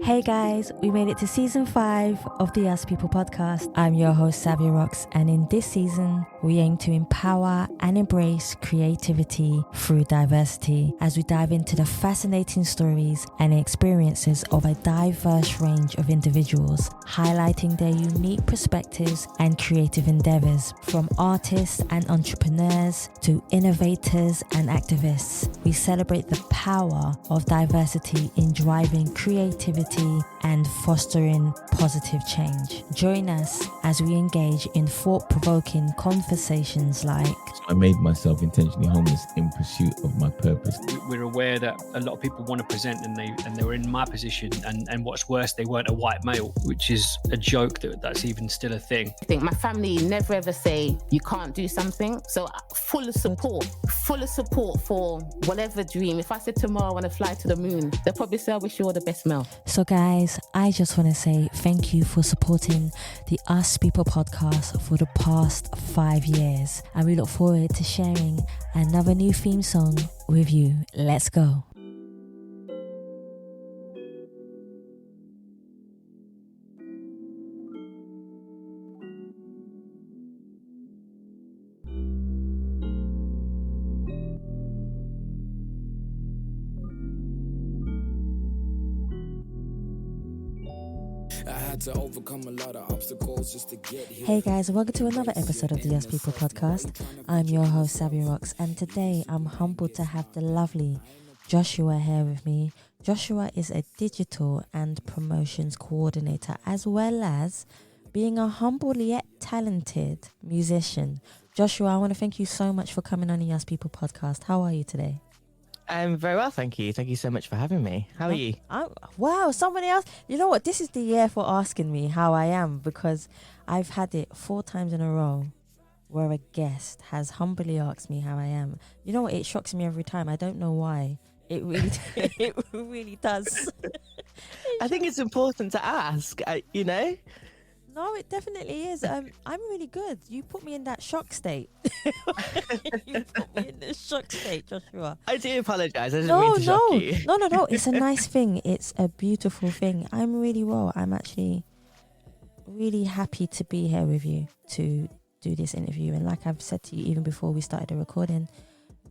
Hey guys, we made it to season 5 of the Us People podcast. I'm your host, Savia Rocks, and in this season, we aim to empower and embrace creativity through diversity as we dive into the fascinating stories and experiences of a diverse range of individuals, highlighting their unique perspectives and creative endeavors, from artists and entrepreneurs to innovators and activists. We celebrate the power of diversity in driving creativity and fostering positive change. Join us as we engage in thought-provoking conversations like... I made myself intentionally homeless in pursuit of my purpose. We're aware that a lot of people want to present and they were in my position, and what's worse, they weren't a white male, which is a joke that's even still a thing. I think my family never ever say you can't do something, so full of support for whatever dream. If I said tomorrow I want to fly to the moon, they'll probably say I wish you all the best, Mel. So guys, I just want to say thank you for supporting the Us People podcast for the past 5 years, and we look forward to sharing another new theme song with you. Let's go. To overcome a lot of obstacles just to get here. Hey guys, welcome to another episode of the Us People podcast. I'm your host, Savia Rocks, and today I'm humbled to have the lovely Joshua here with me. Joshua is a digital and promotions coordinator, as well as being a humble yet talented musician. Joshua, I want to thank you so much for coming on the Us People podcast. How are you today? I'm very well, thank you. Thank you so much for having me. How are you? Wow, somebody else. You know what? This is the year for asking me how I am, because I've had it 4 times in a row where a guest has humbly asked me how I am. You know what? It shocks me every time. I don't know why. It really, it really does. I think it's important to ask, you know? No, it definitely is. I'm really good. You put me in that shock state. You put me in this shock state, Joshua. I do apologise. I didn't mean to shock you. No. It's a nice thing. It's a beautiful thing. I'm really well. I'm actually really happy to be here with you to do this interview. And like I've said to you even before we started the recording,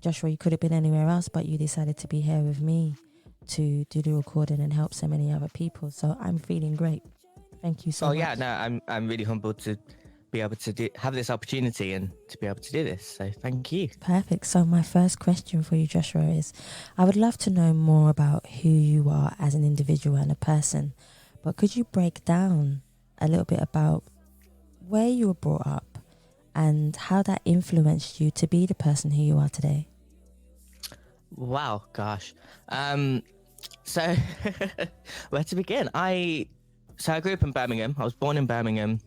Joshua, you could have been anywhere else, but you decided to be here with me to do the recording and help so many other people. So I'm feeling great. Thank you so much. Yeah, no, I'm really humbled to be able to have this opportunity and to be able to do this. So thank you. Perfect. So my first question for you, Joshua, is I would love to know more about who you are as an individual and a person, but could you break down a little bit about where you were brought up and how that influenced you to be the person who you are today? Wow, gosh. So where to begin? So I grew up in Birmingham. I was born in Birmingham.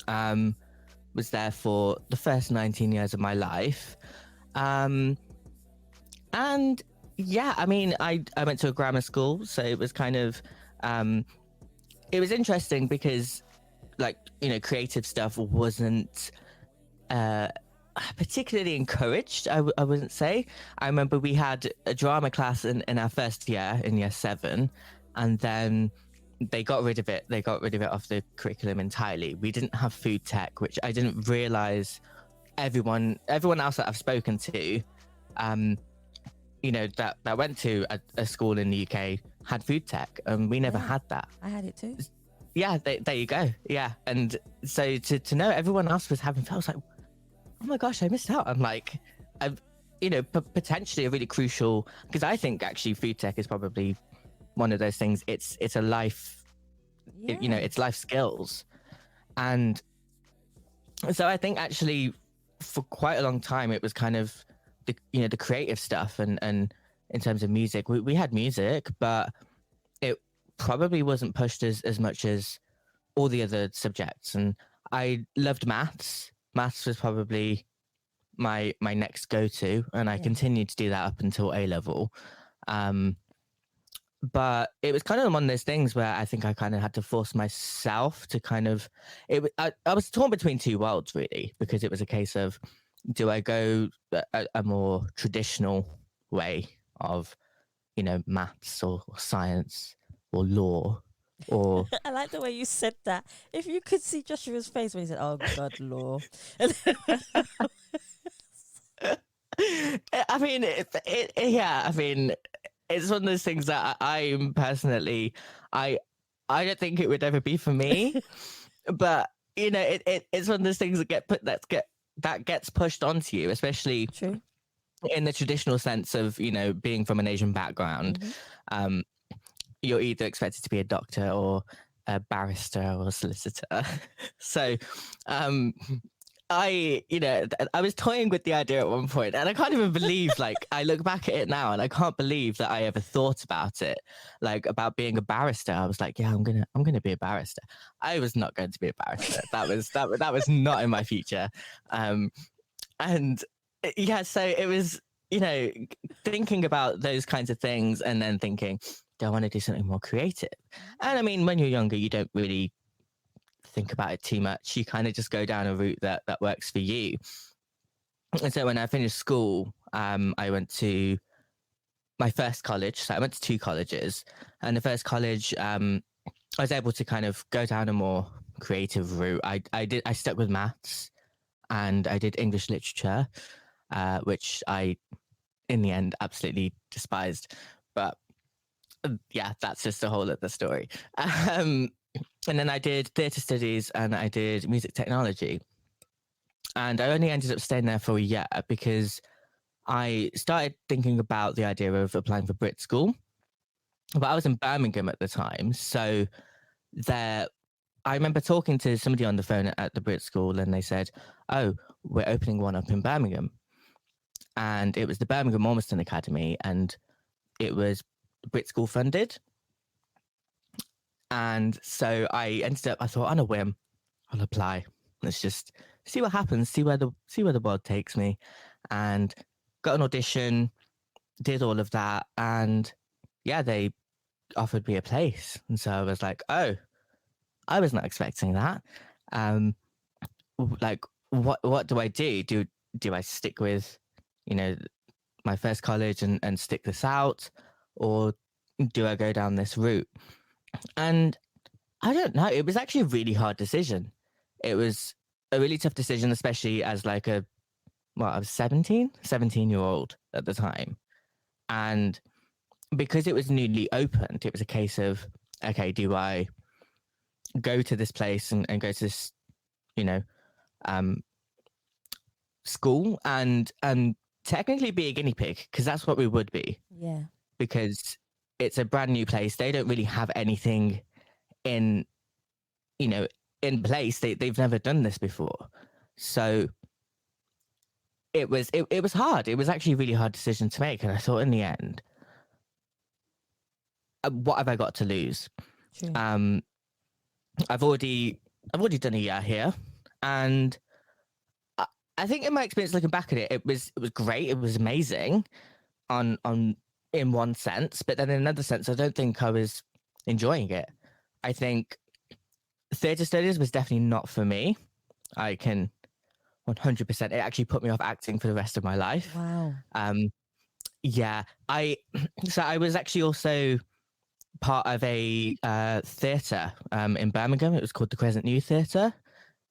Was there for the first 19 years of my life. And yeah, I mean, I went to a grammar school, so it was kind of, it was interesting because, like, you know, creative stuff wasn't particularly encouraged, I wouldn't say. I remember we had a drama class in our first year, in year 7, and then they got rid of it. They got rid of it off the curriculum entirely. We didn't have food tech, which I didn't realize everyone else that I've spoken to, you know, that went to a school in the UK had food tech, and we never had that. I had it too. Yeah, there you go. Yeah, and so to know everyone else was having, I was like, oh my gosh, I missed out on, like, you know, potentially a really crucial, because I think actually food tech is probably one of those things. It's a life, you know, it's life skills. And so I think actually for quite a long time, it was kind of the creative stuff. And in terms of music, we had music, but it probably wasn't pushed as much as all the other subjects. And I loved maths. Maths was probably my next go-to. And I continued to do that up until A-level. But it was kind of one of those things where I think I kind of had to force myself to kind of, I was torn between 2 worlds, really, because it was a case of, do I go a more traditional way of, you know, maths or science, or law or I like the way you said that. If you could see Joshua's face when he said, "Oh God, law." I mean, yeah. I mean, it's one of those things that I'm personally, I don't think it would ever be for me, but you know, it's one of those things that gets pushed onto you, especially True. in the traditional sense of, you know, being from an Asian background. You're either expected to be a doctor or a barrister or a solicitor. So, I was toying with the idea at one point, and I can't even believe, like, I look back at it now and I can't believe that I ever thought about it, like about being a barrister. I was like, yeah, I'm gonna be a barrister. I was not going to be a barrister. That was not in my future. And yeah, so it was, you know, thinking about those kinds of things and then thinking, do I want to do something more creative? And I mean, when you're younger, you don't really think about it too much. You kind of just go down a route that works for you. And so when I finished school, I went to my first college. So I went to 2 colleges, and the first college, I was able to kind of go down a more creative route. I stuck with maths, and I did English literature, which I, in the end, absolutely despised. But yeah, that's just a whole other story. And then I did theatre studies and I did music technology. And I only ended up staying there for a year because I started thinking about the idea of applying for Brit school. But I was in Birmingham at the time. So I remember talking to somebody on the phone at the Brit school, and they said, oh, we're opening one up in Birmingham. And it was the Birmingham Ormiston Academy, and it was Brit school funded. And so I thought, on a whim, I'll apply. Let's just see what happens, see where the world takes me. And got an audition, did all of that, and yeah, they offered me a place. And so I was like, oh, I was not expecting that. Like, what do I do? Do I stick with, you know, my first college and stick this out, or do I go down this route? And I don't know. It was actually a really hard decision. It was a really tough decision, especially as like I was 17-year-old at the time. And because it was newly opened, it was a case of, okay, do I go to this place and go to this, you know, school and technically be a guinea pig, because that's what we would be. Yeah. Because it's a brand new place. They don't really have anything in place. They've never done this before. So it was hard. It was actually a really hard decision to make. And I thought, in the end, what have I got to lose? True. I've already done a year here, and I think in my experience looking back at it, it was great. It was amazing in one sense, but then in another sense, I don't think I was enjoying it. I think theatre studies was definitely not for me. I can 100%. It actually put me off acting for the rest of my life. Wow. Yeah. I was actually also part of a theatre in Birmingham. It was called the Crescent New Theatre.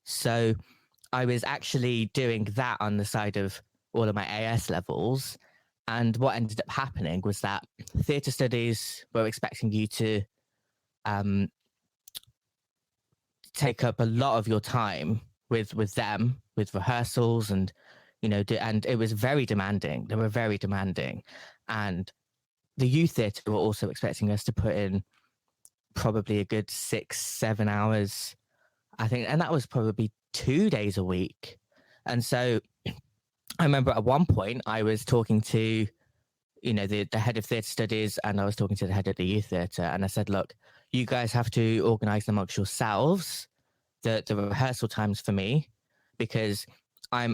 So I was actually doing that on the side of all of my AS levels. And what ended up happening was that theatre studies were expecting you to take up a lot of your time with them, with rehearsals, and you know, and it was very demanding. They were very demanding, and the youth theatre were also expecting us to put in probably a good 6-7 hours, I think, and that was probably 2 days a week. And so I remember at one point I was talking to, you know, the head of theatre studies, and I was talking to the head of the youth theatre, and I said, look, you guys have to organise amongst yourselves the rehearsal times for me, because I'm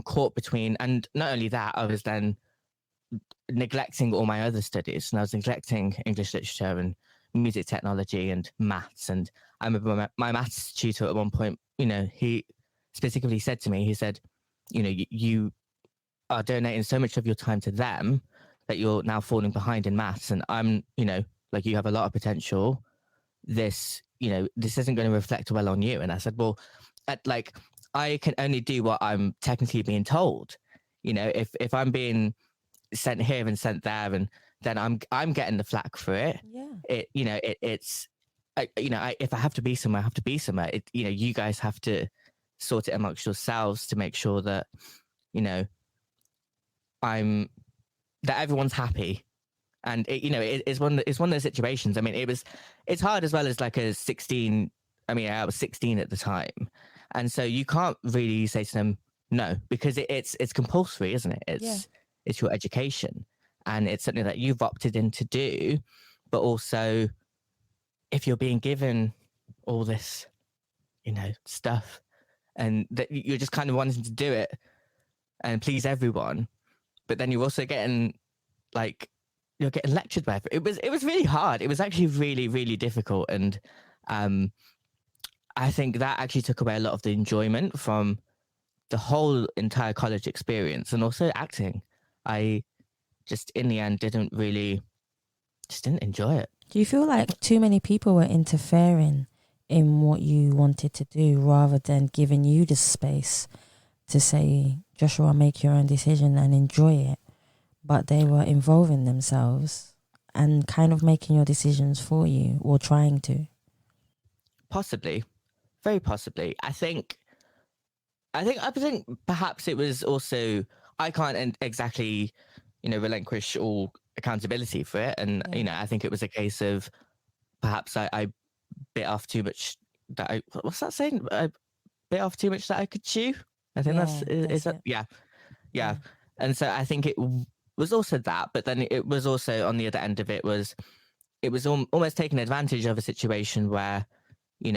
caught between, and not only that, I was then neglecting all my other studies, and I was neglecting English literature and music technology and maths. And I remember my maths tutor at one point, you know, he specifically said to me, he said, you know, you are donating so much of your time to them that you're now falling behind in maths. And I'm, you know, like you have a lot of potential. This, this isn't going to reflect well on you. And I said, well, I can only do what I'm technically being told. If I'm being sent here and sent there, and then I'm getting the flack for it. Yeah. If I have to be somewhere, I have to be somewhere. You guys have to sort it amongst yourselves to make sure that, that everyone's happy. And it's one of those situations. I mean, it's hard as well as like a 16. I mean, I was 16 at the time. And so you can't really say to them no, because it's compulsory, isn't it? It's your education, and it's something that you've opted in to do. But also, if you're being given all this, stuff, and that you're just kind of wanting to do it and please everyone, but then you're also getting you're getting lectured by it. It was really hard. It was actually really, really difficult. And I think that actually took away a lot of the enjoyment from the whole entire college experience, and also acting. I just, in the end, didn't enjoy it. Do you feel like too many people were interfering in what you wanted to do rather than giving you the space to say, Joshua, make your own decision and enjoy it? But they were involving themselves and kind of making your decisions for you, or trying to. Possibly. Very possibly. I think perhaps it was also, I can't exactly, relinquish all accountability for it. And, I think it was a case of perhaps I bit off too much what's that saying? I bit off too much that I could chew. I think yeah. And so I think it was also that, but then it was also on the other end of it was almost taking advantage of a situation where, you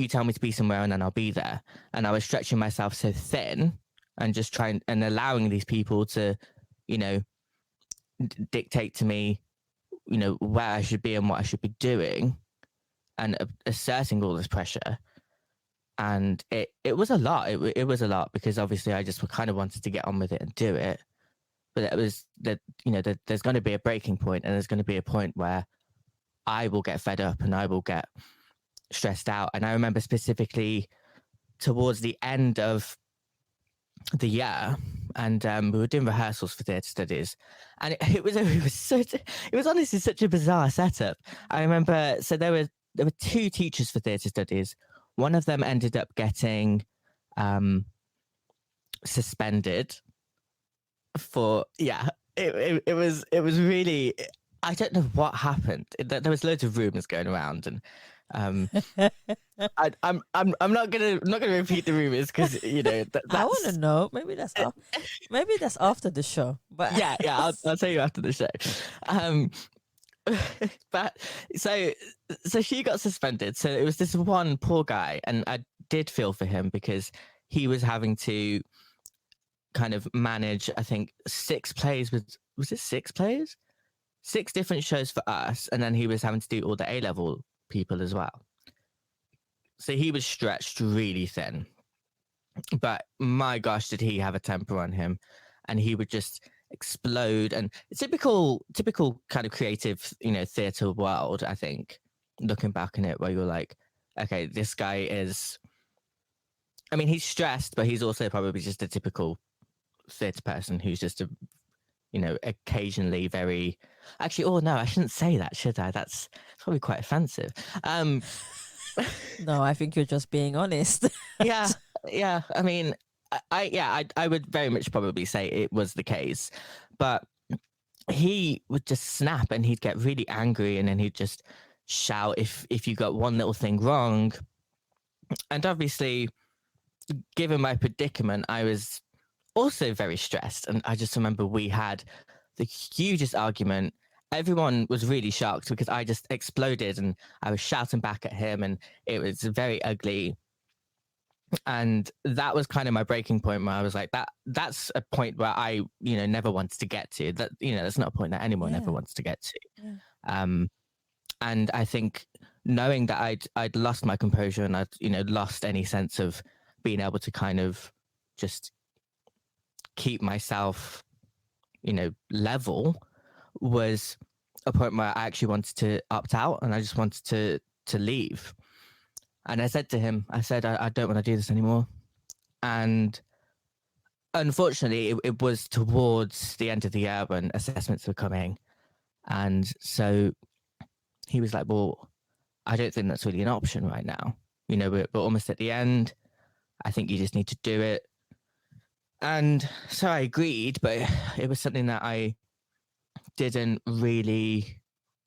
tell me to be somewhere and then I'll be there. And I was stretching myself so thin and just trying and allowing these people to, dictate to me, where I should be and what I should be doing, and asserting all this pressure. And it was a lot. It was a lot, because obviously I just kind of wanted to get on with it and do it. But it was that, there's going to be a breaking point, and there's going to be a point where I will get fed up and I will get stressed out. And I remember specifically towards the end of the year, and we were doing rehearsals for theatre studies, and it was honestly such a bizarre setup. I remember, so there were two teachers for theatre studies. One of them ended up getting suspended for it was really, I don't know what happened. There was loads of rumors going around, and I'm not gonna repeat the rumors, because I want to know. Maybe that's after the show. But yeah, I'll tell you after the show. But so she got suspended. So it was this one poor guy, and I did feel for him, because he was having to kind of manage, I think, 6 plays was it 6 plays? 6 different shows for us, and then he was having to do all the A-level people as well. So he was stretched really thin. But my gosh, did he have a temper on him, and he would just explode. And typical kind of creative, theatre world, I think, looking back on it, where you're like, okay, this guy is, I mean, he's stressed, but he's also probably just a typical theatre person who's just occasionally very, actually, oh no, I shouldn't say that, should I? That's probably quite offensive. No, I think you're just being honest. yeah. I mean, I would very much probably say it was the case, but he would just snap, and he'd get really angry, and then he'd just shout if you got one little thing wrong. And obviously, given my predicament, I was also very stressed, and I just remember we had the hugest argument. Everyone was really shocked, because I just exploded, and I was shouting back at him, and it was very ugly. And that was kind of my breaking point, where I was like, that's a point where I, never wanted to get to. That, that's not a point that anyone ever wants to get to. Yeah. And I think knowing that I'd lost my composure, and I'd, lost any sense of being able to kind of just keep myself, level, was a point where I actually wanted to opt out, and I just wanted to leave. And I said to him, I said, I don't want to do this anymore. And unfortunately, it was towards the end of the year when assessments were coming. And so he was like, well, I don't think that's really an option right now. You know, we're almost at the end. I think you just need to do it. And so I agreed, but it was something that I didn't really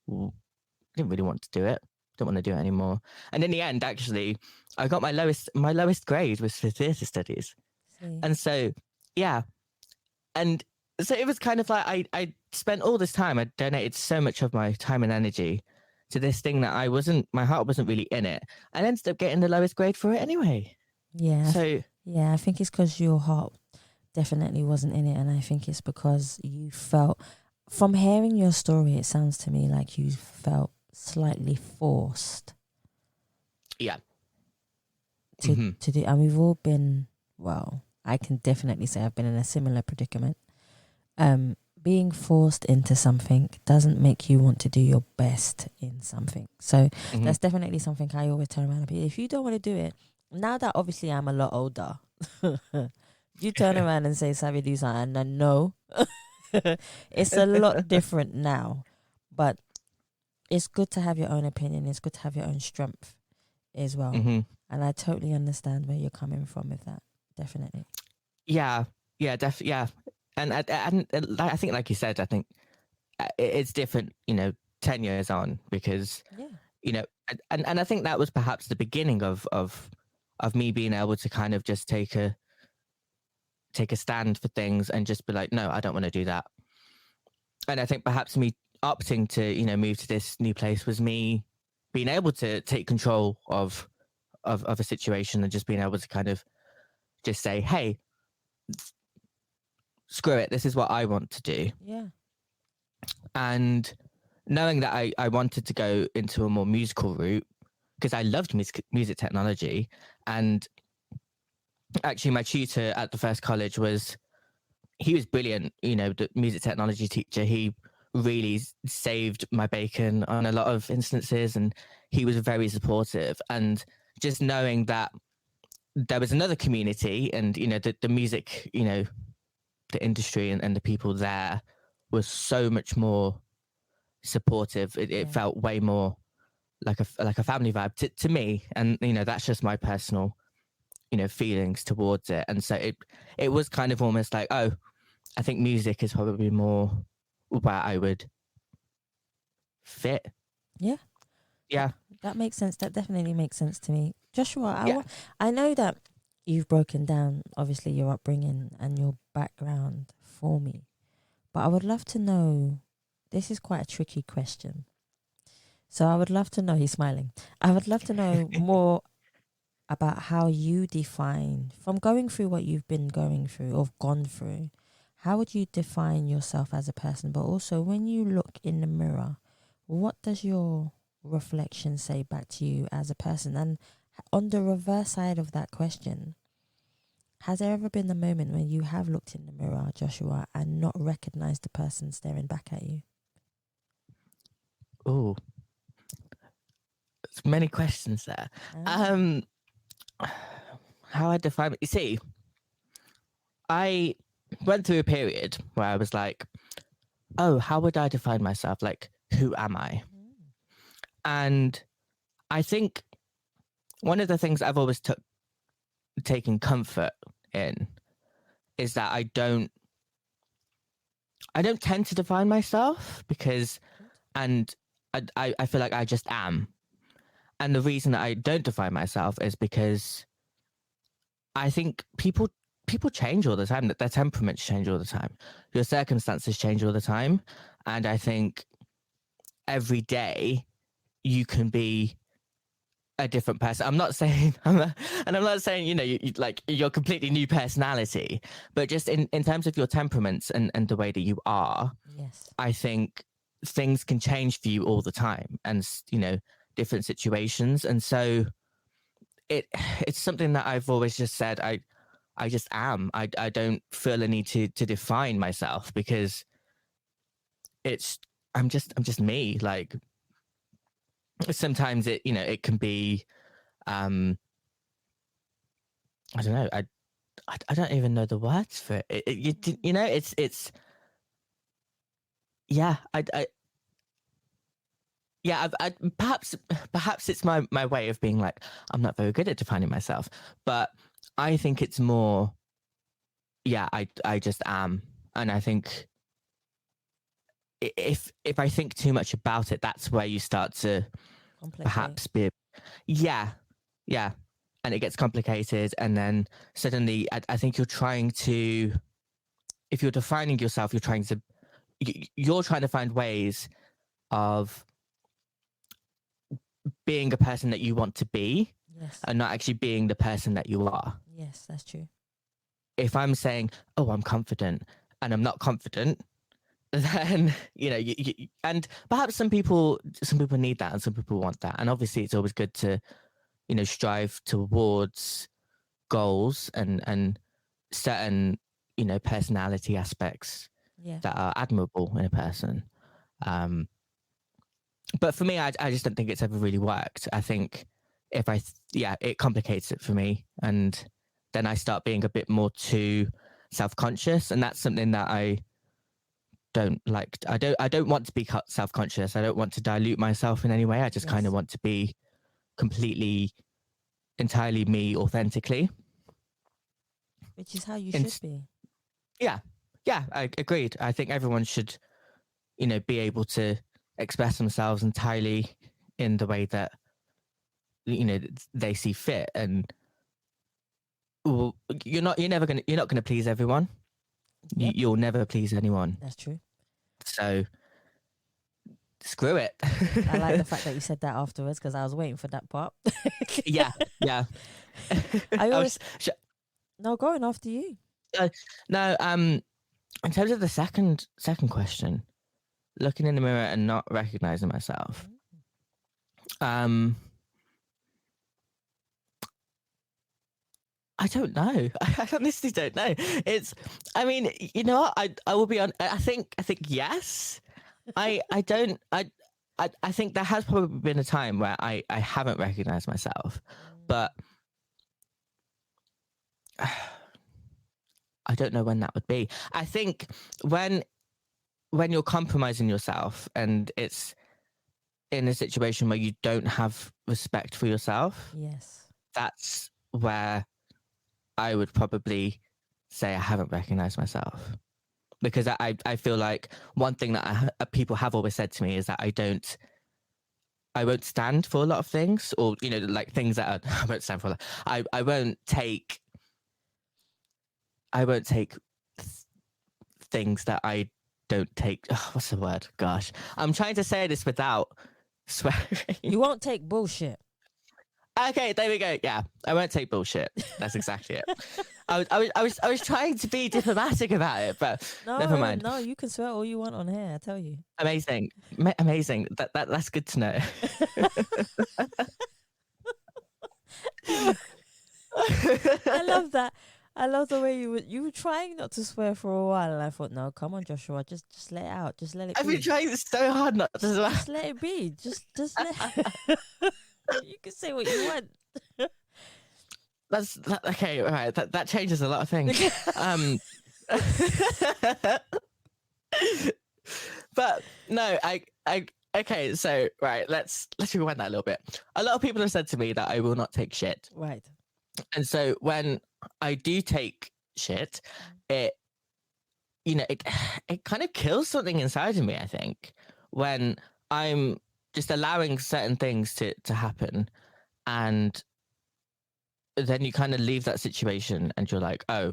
want to do it. Don't want to do it anymore. And in the end, actually, I got my lowest grade was for theatre studies. And so, yeah. And so it was kind of like I spent all this time, I donated so much of my time and energy to this thing that my heart wasn't really in it. And ended up getting the lowest grade for it anyway. Yeah. So yeah, I think it's because your heart definitely wasn't in it. And I think it's because you felt, from hearing your story, it sounds to me like you felt slightly forced. Yeah. To do, and we've all been, well, I can definitely say I've been in a similar predicament. Being forced into something doesn't make you want to do your best in something. So that's definitely something I always turn around and be, if you don't want to do it, now that obviously I'm a lot older, you turn around and say, Savia, do something, and no. It's a lot different now. But it's good to have your own opinion. It's good to have your own strength as well. And I totally understand where you're coming from with that. Definitely. Yeah, definitely. Yeah. And I think, like you said, I think it's different, 10 years on, because, and I think that was perhaps the beginning of me being able to kind of just take a stand for things and just be like, no, I don't want to do that. And I think perhaps me opting to, move to this new place was me being able to take control of a situation and just being able to kind of just say, hey, screw it, this is what I want to do. Yeah. And knowing that I wanted to go into a more musical route, because I loved music technology, and actually my tutor at the first college he was brilliant, the music technology teacher. He really saved my bacon on a lot of instances, and he was very supportive. And just knowing that there was another community, and the music, the industry and the people there was so much more supportive. It felt way more like a family vibe to me, and that's just my personal feelings towards it. And so it was kind of almost like, oh, I think music is probably more where I would fit. Yeah, that makes sense. That definitely makes sense to me. Joshua, I know that you've broken down, obviously, your upbringing and your background for me, but I would love to know, this is quite a tricky question, so I would love to know, he's smiling, I would love to know more about how you define, from going through what you've been going through or gone through, how would you define yourself as a person? But also, when you look in the mirror, what does your reflection say back to you as a person? And on the reverse side of that question, has there ever been a moment when you have looked in the mirror, Joshua, and not recognized the person staring back at you? Oh, there's many questions there. How I define it? You see, I went through a period where I was like, oh, how would I define myself? Like, who am I? And I think one of the things I've always taken comfort in is that I don't tend to define myself, because, and I feel like I just am. And the reason that I don't define myself is because I think people change all the time, that their temperaments change all the time. Your circumstances change all the time. And I think every day you can be a different person. I'm not saying, I'm not saying, your completely new personality, but just in terms of your temperaments and the way that you are, yes, I think things can change for you all the time, and, different situations. And so it's something that I've always just said, I just am. I don't feel a need to define myself, because it's I'm just me. Like sometimes it, it can be, I don't know. I don't even know the words for it. It's yeah. Perhaps it's my way of being like, I'm not very good at defining myself, but I think it's more, yeah, I just am. And I think if I think too much about it, that's where you start to perhaps be, yeah, and it gets complicated, and then suddenly I think you're trying to, if you're defining yourself, you're trying to find ways of being a person that you want to be, Yes. and not actually being the person that you are. Yes, that's true. If I'm saying, oh, I'm confident, and I'm not confident, then and perhaps some people need that, and some people want that, and obviously it's always good to strive towards goals and certain personality aspects that are admirable in a person. But for me, I just don't think it's ever really worked. I think it complicates it for me, and then I start being a bit more too self-conscious, and that's something that I don't like. I don't want to be self-conscious. I don't want to dilute myself in any way. I just kind of want to be completely, entirely me, authentically. Which is how you should be. Yeah, I agreed. I think everyone should, be able to express themselves entirely in the way that they see fit, and you're not going to please everyone. Yep. You'll never please anyone. That's true. So screw it. I like the fact that you said that afterwards, because I was waiting for that part. yeah. I always no, going after you. No, in terms of the second question, looking in the mirror and not recognizing myself. I don't know. I honestly don't know. I mean, you know what? I will be on. I think yes. I think there has probably been a time where I haven't recognized myself, but I don't know when that would be. I think when you're compromising yourself and it's in a situation where you don't have respect for yourself. Yes. That's where I would probably say I haven't recognized myself, because I feel like one thing that people have always said to me is that I won't stand for a lot of things, or like things that are, I won't stand for. I won't take things that I don't take. Oh, what's the word? Gosh, I'm trying to say this without swearing. You won't take bullshit. Okay, there we go. Yeah, I won't take bullshit. That's exactly it. I was trying to be diplomatic about it, but never mind. No, you can swear all you want on here. I tell you. Amazing. That's good to know. I love that. I love the way you were trying not to swear for a while, and I thought, no, come on, Joshua, just let it out, just let it. I've been trying so hard not to swear. Just let it be. Just let. You can say what you want. Okay. All right. That changes a lot of things. But no, okay. So right, let's rewind that a little bit. A lot of people have said to me that I will not take shit. Right. And so when I do take shit, it kind of kills something inside of me, I think, when I'm just allowing certain things to happen, and then you kind of leave that situation and you're like, oh,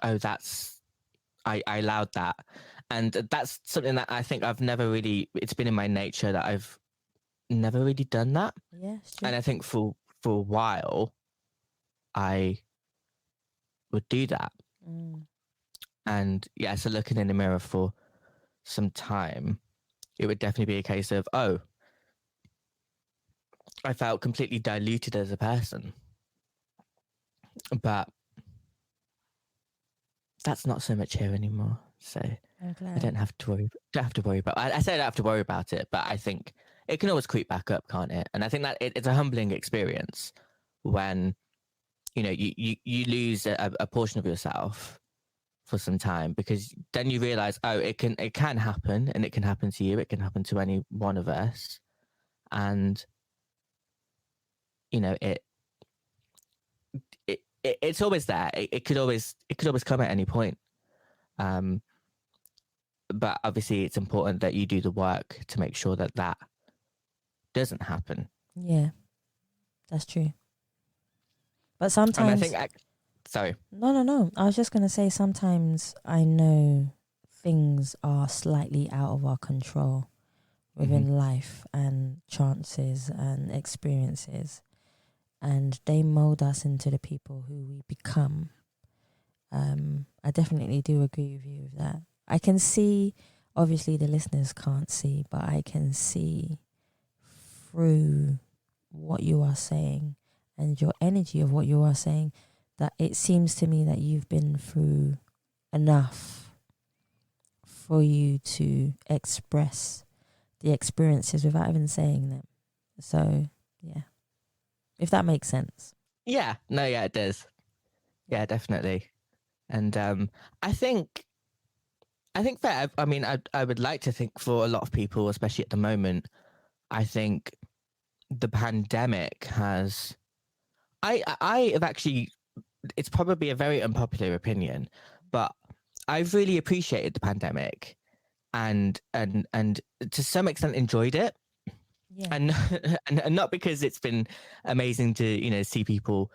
that's, I allowed that. And that's something that I think it's been in my nature that I've never really done that. Yeah, sure. And I think for a while I would do that. And yeah, so looking in the mirror for some time, it would definitely be a case of, oh, I felt completely diluted as a person. But that's not so much here anymore. So I'm glad. I don't have to worry about. I say I don't have to worry about it, but I think it can always creep back up, can't it? And I think that it's a humbling experience when you lose a portion of yourself for some time, because then you realize, oh, it can happen, and it can happen to you. It can happen to any one of us, and it's always there. It could always come at any point. But obviously, it's important that you do the work to make sure that that doesn't happen. Yeah, that's true. But sometimes, and I think, sorry. No. I was just gonna say, sometimes I know things are slightly out of our control within life and chances and experiences, and they mold us into the people who we become. I definitely do agree with you with that. I can see, obviously the listeners can't see, but I can see through what you are saying and your energy of what you are saying, that it seems to me that you've been through enough for you to express the experiences without even saying them. So, yeah. If that makes sense. Yeah. No, yeah, it does. Yeah, definitely. And I think that, I mean, I would like to think for a lot of people, especially at the moment, I think the pandemic has, I have actually, it's probably a very unpopular opinion, but I've really appreciated the pandemic and to some extent enjoyed it. Yeah. And not because it's been amazing to, see people,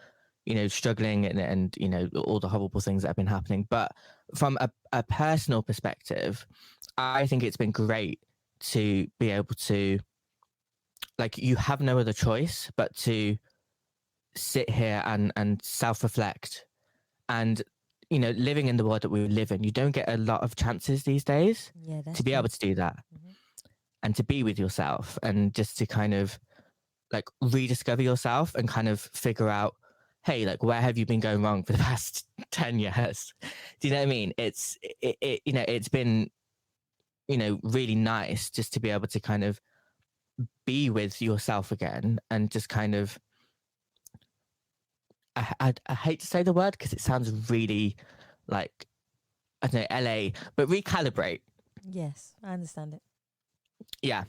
struggling and all the horrible things that have been happening, but from a personal perspective, I think it's been great to be able to, like, you have no other choice but to sit here and self-reflect. And living in the world that we live in, you don't get a lot of chances these days to be able to do that. And to be with yourself, and just to kind of like rediscover yourself and kind of figure out, hey, like, where have you been going wrong for the past 10 years? Do you know what I mean? It's been, really nice just to be able to kind of be with yourself again, and just kind of, I hate to say the word because it sounds really like, I don't know, LA, but recalibrate. Yes, I understand it. Yeah.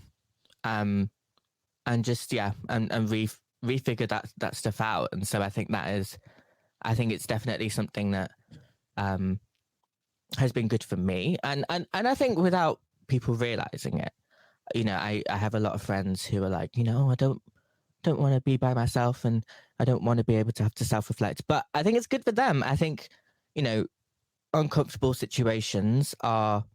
And just, and refigure that stuff out. And so I think it's definitely something that has been good for me. And I think without people realizing it, I have a lot of friends who are like, I don't want to be by myself, and I don't want to be able to have to self-reflect. But I think it's good for them. I think, uncomfortable situations are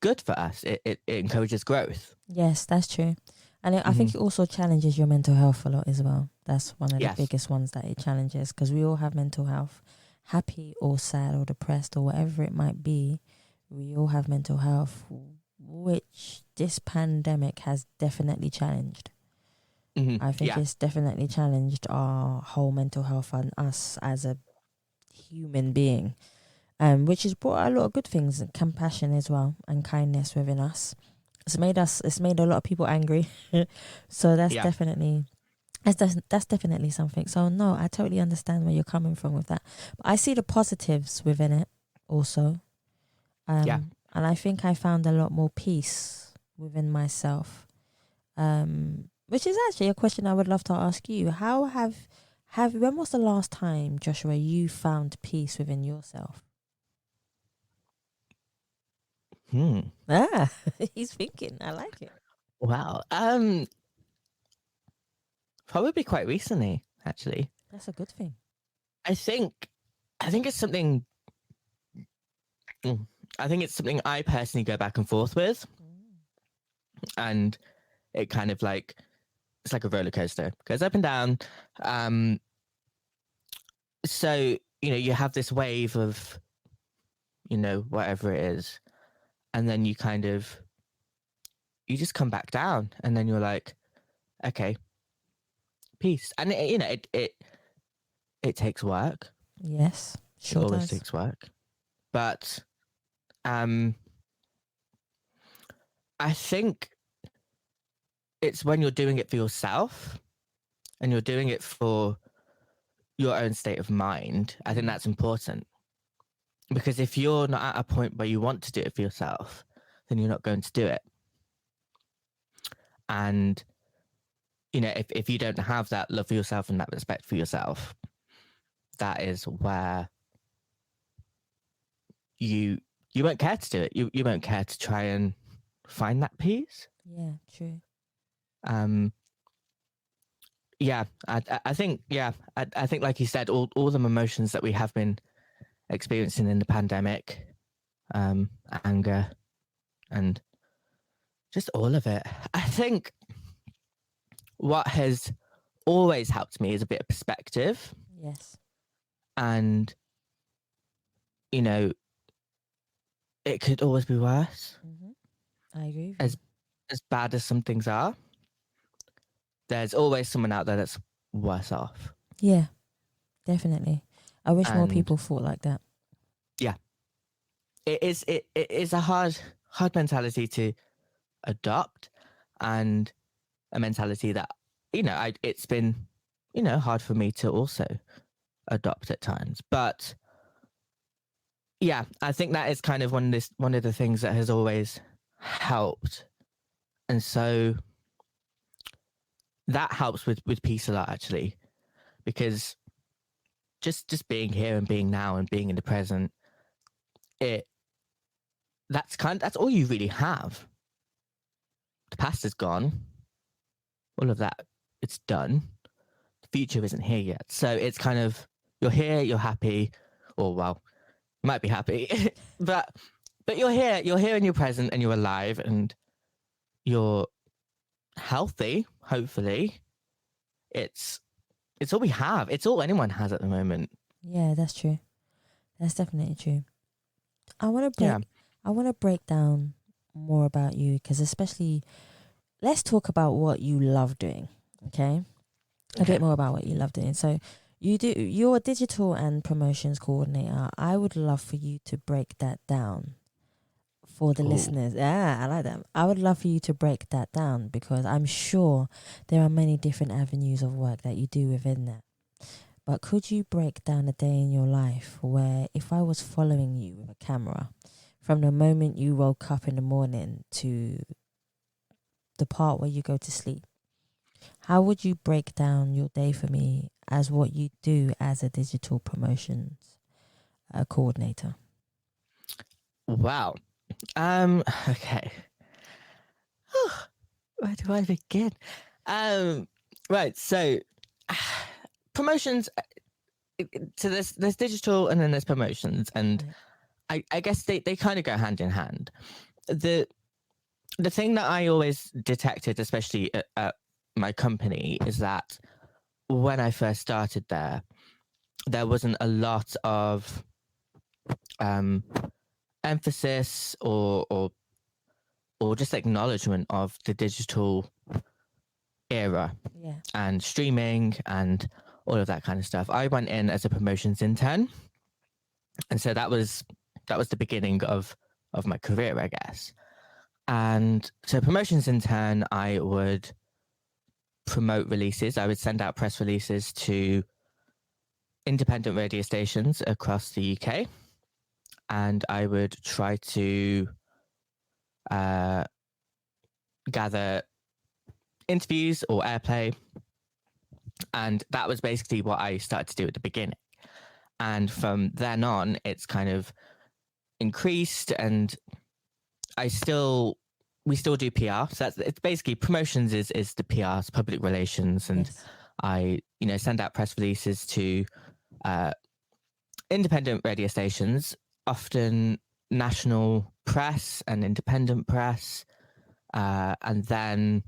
good for us. It encourages growth. Yes, that's true. And I think it also challenges your mental health a lot as well. That's one of the biggest ones that it challenges, because we all have mental health, happy or sad or depressed or whatever it might be. We all have mental health, which this pandemic has definitely challenged. I think it's definitely challenged our whole mental health and us as a human being, which has brought a lot of good things, and compassion as well, and kindness within us. It's made a lot of people angry. So that's definitely something. So no, I totally understand where you're coming from with that. But I see the positives within it also. And I think I found a lot more peace within myself. Which is actually a question I would love to ask you. How when was the last time, Joshua, you found peace within yourself? He's thinking. I like it. Wow. Probably quite recently, actually. That's a good thing. I think it's something. I think it's something I personally go back and forth with, and it kind of like, it's like a roller coaster, goes up and down. So you have this wave of, whatever it is, and then you just come back down, and then you're like, okay, peace. And it takes work. Yes, sure. It always takes work, but I think it's when you're doing it for yourself and you're doing it for your own state of mind. I think that's important, because if you're not at a point where you want to do it for yourself, then you're not going to do it. And, you know, if you don't have that love for yourself and that respect for yourself, that is where you won't care to do it. You won't care to try and find that peace. Yeah, true. Yeah, I think, I think, like you said, all the emotions that we have been experiencing in the pandemic, anger, and just all of it. I think what has always helped me is a bit of perspective. Yes. And, you know, it could always be worse. I agree. As bad as some things are, there's always someone out there that's worse off. Yeah, definitely. I wish more And- people thought like that. Yeah. It is a hard mentality to adopt, and a mentality that, you know, it's been, you know, hard for me to also adopt at times. But yeah, I think that is kind of one of the things that has always helped. And so that helps with peace a lot, actually, because just being here and being now and being in the present, that's all you really have. The past is gone. All of that, it's done. The future isn't here yet. So it's kind of, you're here, you're happy, or well, you might be happy, but you're here and you're present and you're alive and you're healthy, hopefully. It's all we have. It's all anyone has at the moment. Yeah, that's true. That's definitely true. I want to break down more about you, because especially, let's talk about what you love doing. Okay? A bit more about what you love doing. So you're a digital and promotions coordinator. I would love for you to break that down for the listeners. Yeah, I like that. I would love for you to break that down, because I'm sure there are many different avenues of work that you do within that. But could you break down a day in your life where, if I was following you with a camera from the moment you woke up in the morning to the part where you go to sleep, how would you break down your day for me as what you do as a digital promotions coordinator? Wow. Okay. Where do I begin? Right. So, promotions. So there's digital and then there's promotions, and I guess they kind of go hand in hand. The thing that I always detected, especially at my company, is that when I first started there wasn't a lot of emphasis or just acknowledgement of the digital era and streaming and all of that kind of stuff. I went in as a promotions intern, and so that was the beginning of my career, I guess. And so promotions intern, I would promote releases. I would send out press releases to independent radio stations across the UK, and I would try to gather interviews or airplay. And that was basically what I started to do at the beginning. And from then on, it's kind of increased, and we still do PR. So it's basically promotions is the PR's public relations. And I, send out press releases to independent radio stations, often national press and independent press, and then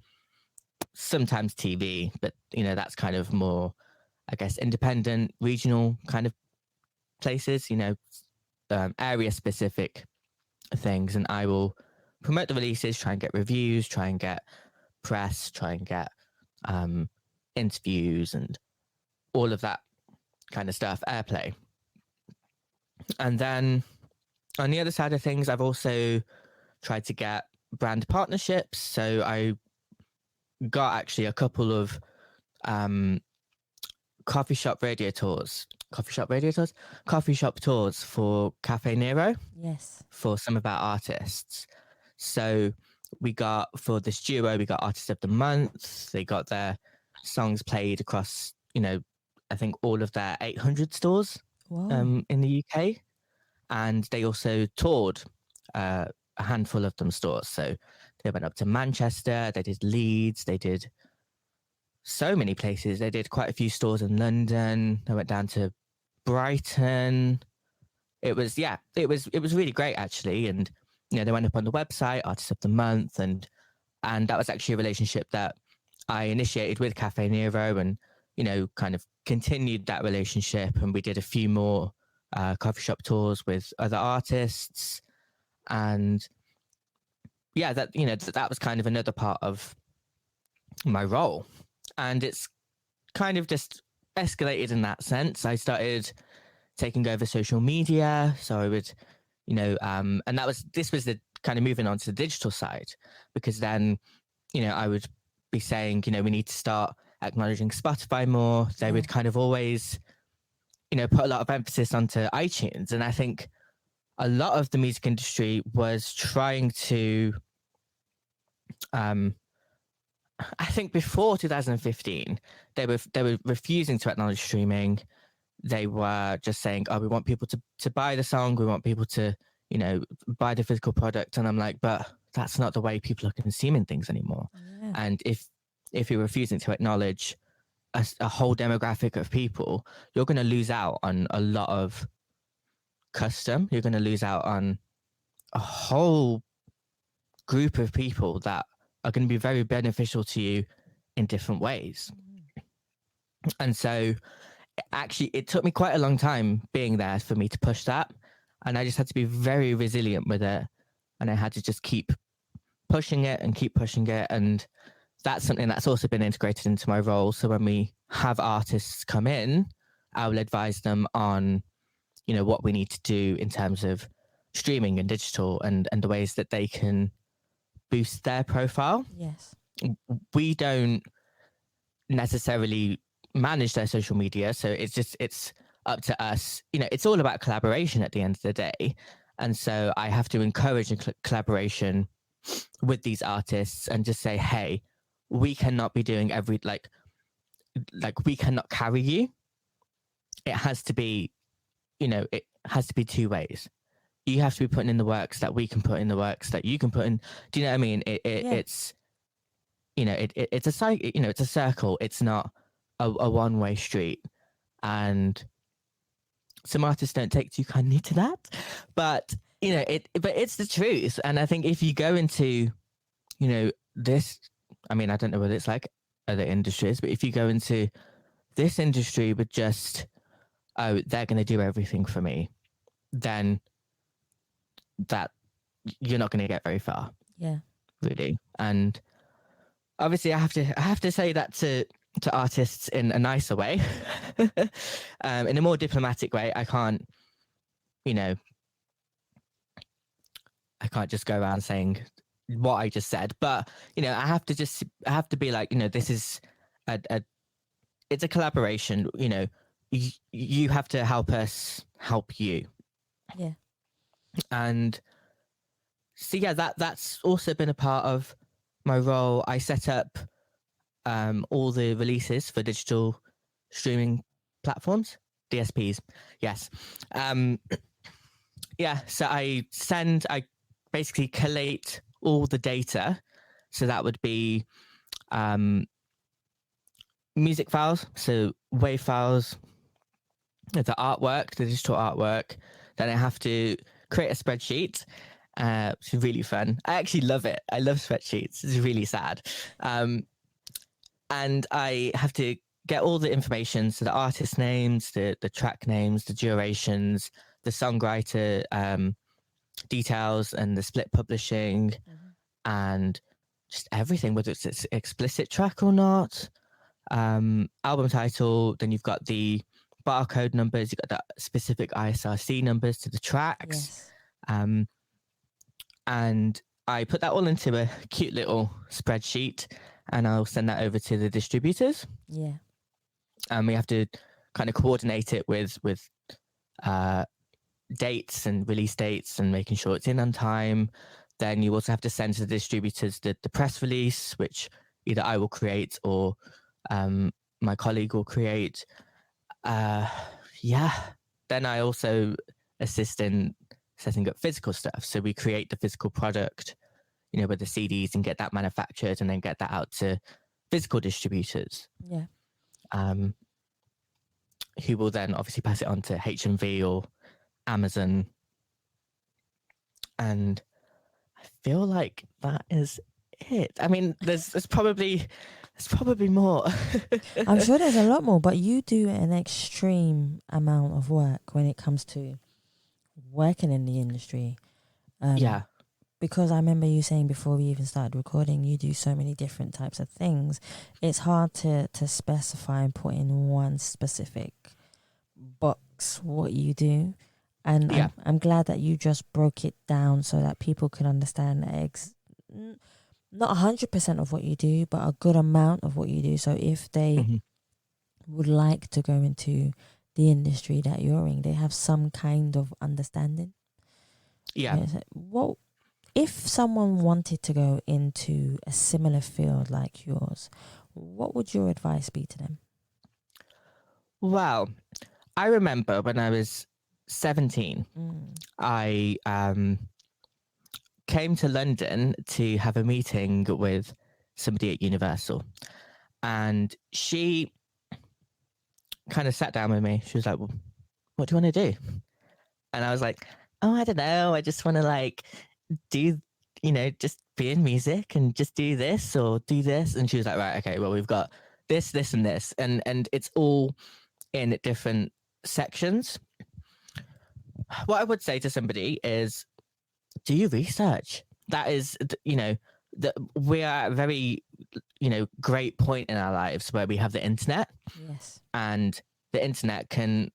sometimes TV, but that's kind of more, I guess, independent, regional kind of places, area specific things. And I will promote the releases, try and get reviews, try and get press, try and get interviews and all of that kind of stuff, airplay. And then on the other side of things, I've also tried to get brand partnerships. So I got actually a couple of coffee shop tours for Cafe Nero Yes. for some of our artists. So we got, for this duo, we got Artist of the Month. They got their songs played across, I think all of their 800 stores Wow. in the UK. And they also toured a handful of them stores. So they went up to Manchester, they did Leeds, they did so many places. They did quite a few stores in London. They went down to Brighton. It was really great actually. And they went up on the website, Artist of the Month, and that was actually a relationship that I initiated with Cafe Nero, and kind of continued that relationship. And we did a few more coffee shop tours with other artists, and that was kind of another part of my role. And it's kind of just escalated in that sense. I started taking over social media. So I would, and this was the kind of moving on to the digital side, because then, I would be saying, we need to start acknowledging Spotify more. They would kind of always, put a lot of emphasis onto iTunes. And I think a lot of the music industry was trying to, I think before 2015, they were refusing to acknowledge streaming. They were just saying, "Oh, we want people to buy the song. We want people to, buy the physical product." And I'm like, but that's not the way people are consuming things anymore. Yeah. And if you're refusing to acknowledge a whole demographic of people, you're going to lose out on a lot of custom. You're going to lose out on a whole group of people that are going to be very beneficial to you in different ways. And so actually it took me quite a long time being there for me to push that. And I just had to be very resilient with it. And I had to just keep pushing it. And that's something that's also been integrated into my role. So when we have artists come in, I will advise them on, what we need to do in terms of streaming and digital and the ways that they can boost their profile. Yes. We don't necessarily manage their social media. So it's up to us. It's all about collaboration at the end of the day. And so I have to encourage collaboration with these artists and just say, hey, we cannot be doing like we cannot carry you. It has to be, it has to be two ways. You have to be putting in the works that we can put in, the works that you can put in. Do you know what I mean? It's, it's a cycle, it's a circle. It's not a one-way street. And some artists don't take too kindly to that, but but it's the truth. And I think if you go into, this, I mean, I don't know what it's like other industries, but if you go into this industry with just, oh, they're going to do everything for me, then that you're not going to get very far. Yeah. Really. And obviously I have to say that to artists in a nicer way, in a more diplomatic way. I can't just go around saying what I just said, but I have to be like, this is it's a collaboration. You have to help us help you. Yeah. And so that's also been a part of my role. I set up all the releases for digital streaming platforms, DSPs. Yes. So I basically collate all the data. So that would be music files, so WAV files, the artwork, the digital artwork. Then I have to create a spreadsheet. It's really fun. I actually love it. I love spreadsheets. It's really sad. And I have to get all the information, so the artist names, the track names, the durations, the songwriter details, and the split publishing, and just everything, whether it's an explicit track or not. Album title, then you've got the barcode numbers, you've got the specific ISRC numbers to the tracks. Yes. And I put that all into a cute little spreadsheet, and I'll send that over to the distributors. Yeah. And we have to kind of coordinate it with dates and release dates and making sure it's in on time. Then you also have to send to the distributors the press release, which either I will create or my colleague will create. Yeah. Then I also assist in setting up physical stuff. So we create the physical product, with the CDs, and get that manufactured and then get that out to physical distributors. Yeah. Who will then obviously pass it on to HMV or Amazon. And I feel like that is it. I mean, there's probably more. I'm sure there's a lot more, but you do an extreme amount of work when it comes to working in the industry. Yeah. Because I remember you saying before we even started recording, you do so many different types of things. It's hard to specify and put in one specific box what you do. And Yeah. I'm glad that you just broke it down so that people can understand not 100% of what you do, but a good amount of what you do. So if they would like to go into the industry that you're in, they have some kind of understanding. Yeah. Well, if someone wanted to go into a similar field like yours, what would your advice be to them? Well, I remember when I was 17, I came to London to have a meeting with somebody at Universal, and she kind of sat down with me. She was like, well, what do you want to do? And I was like, oh, I don't know. I just want to do, just be in music and just do this or do this. And she was like, right, okay, well, we've got this, this, and this. And it's all in different sections. What I would say to somebody is, do your research. That is, we are at a very, great point in our lives where we have the internet. Yes. And the internet can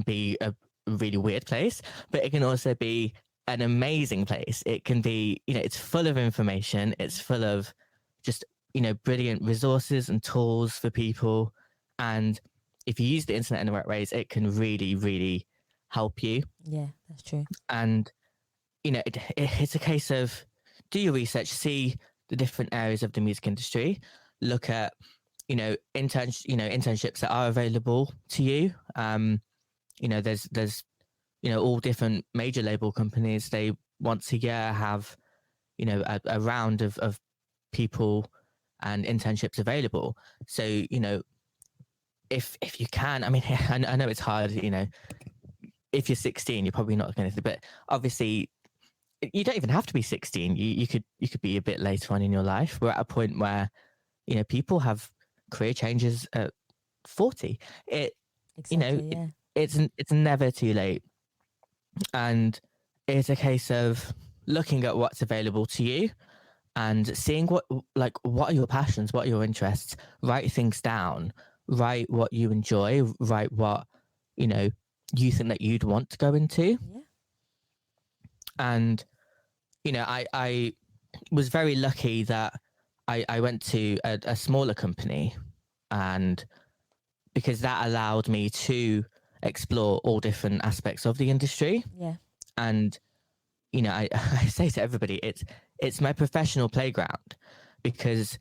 be a really weird place, but it can also be an amazing place. It can be, it's full of information. It's full of just, brilliant resources and tools for people. And if you use the internet in the right ways, it can really, really help you. Yeah, that's true. And, it's a case of do your research, see the different areas of the music industry, look at, internships that are available to you. There's all different major label companies. They once a year have, a round of people and internships available. So, if you can, I mean, I know it's hard, if you're 16, you're probably not going to, but obviously you don't even have to be 16. You could be a bit later on in your life. We're at a point where, people have career changes at 40. Exactly, It's never too late. And it's a case of looking at what's available to you and seeing what are your passions, what are your interests, write things down, write what you enjoy, write what, you think that you'd want to go into. Yeah. And, I was very lucky that I went to a smaller company, and because that allowed me to explore all different aspects of the industry. Yeah. And, I say to everybody, it's my professional playground, because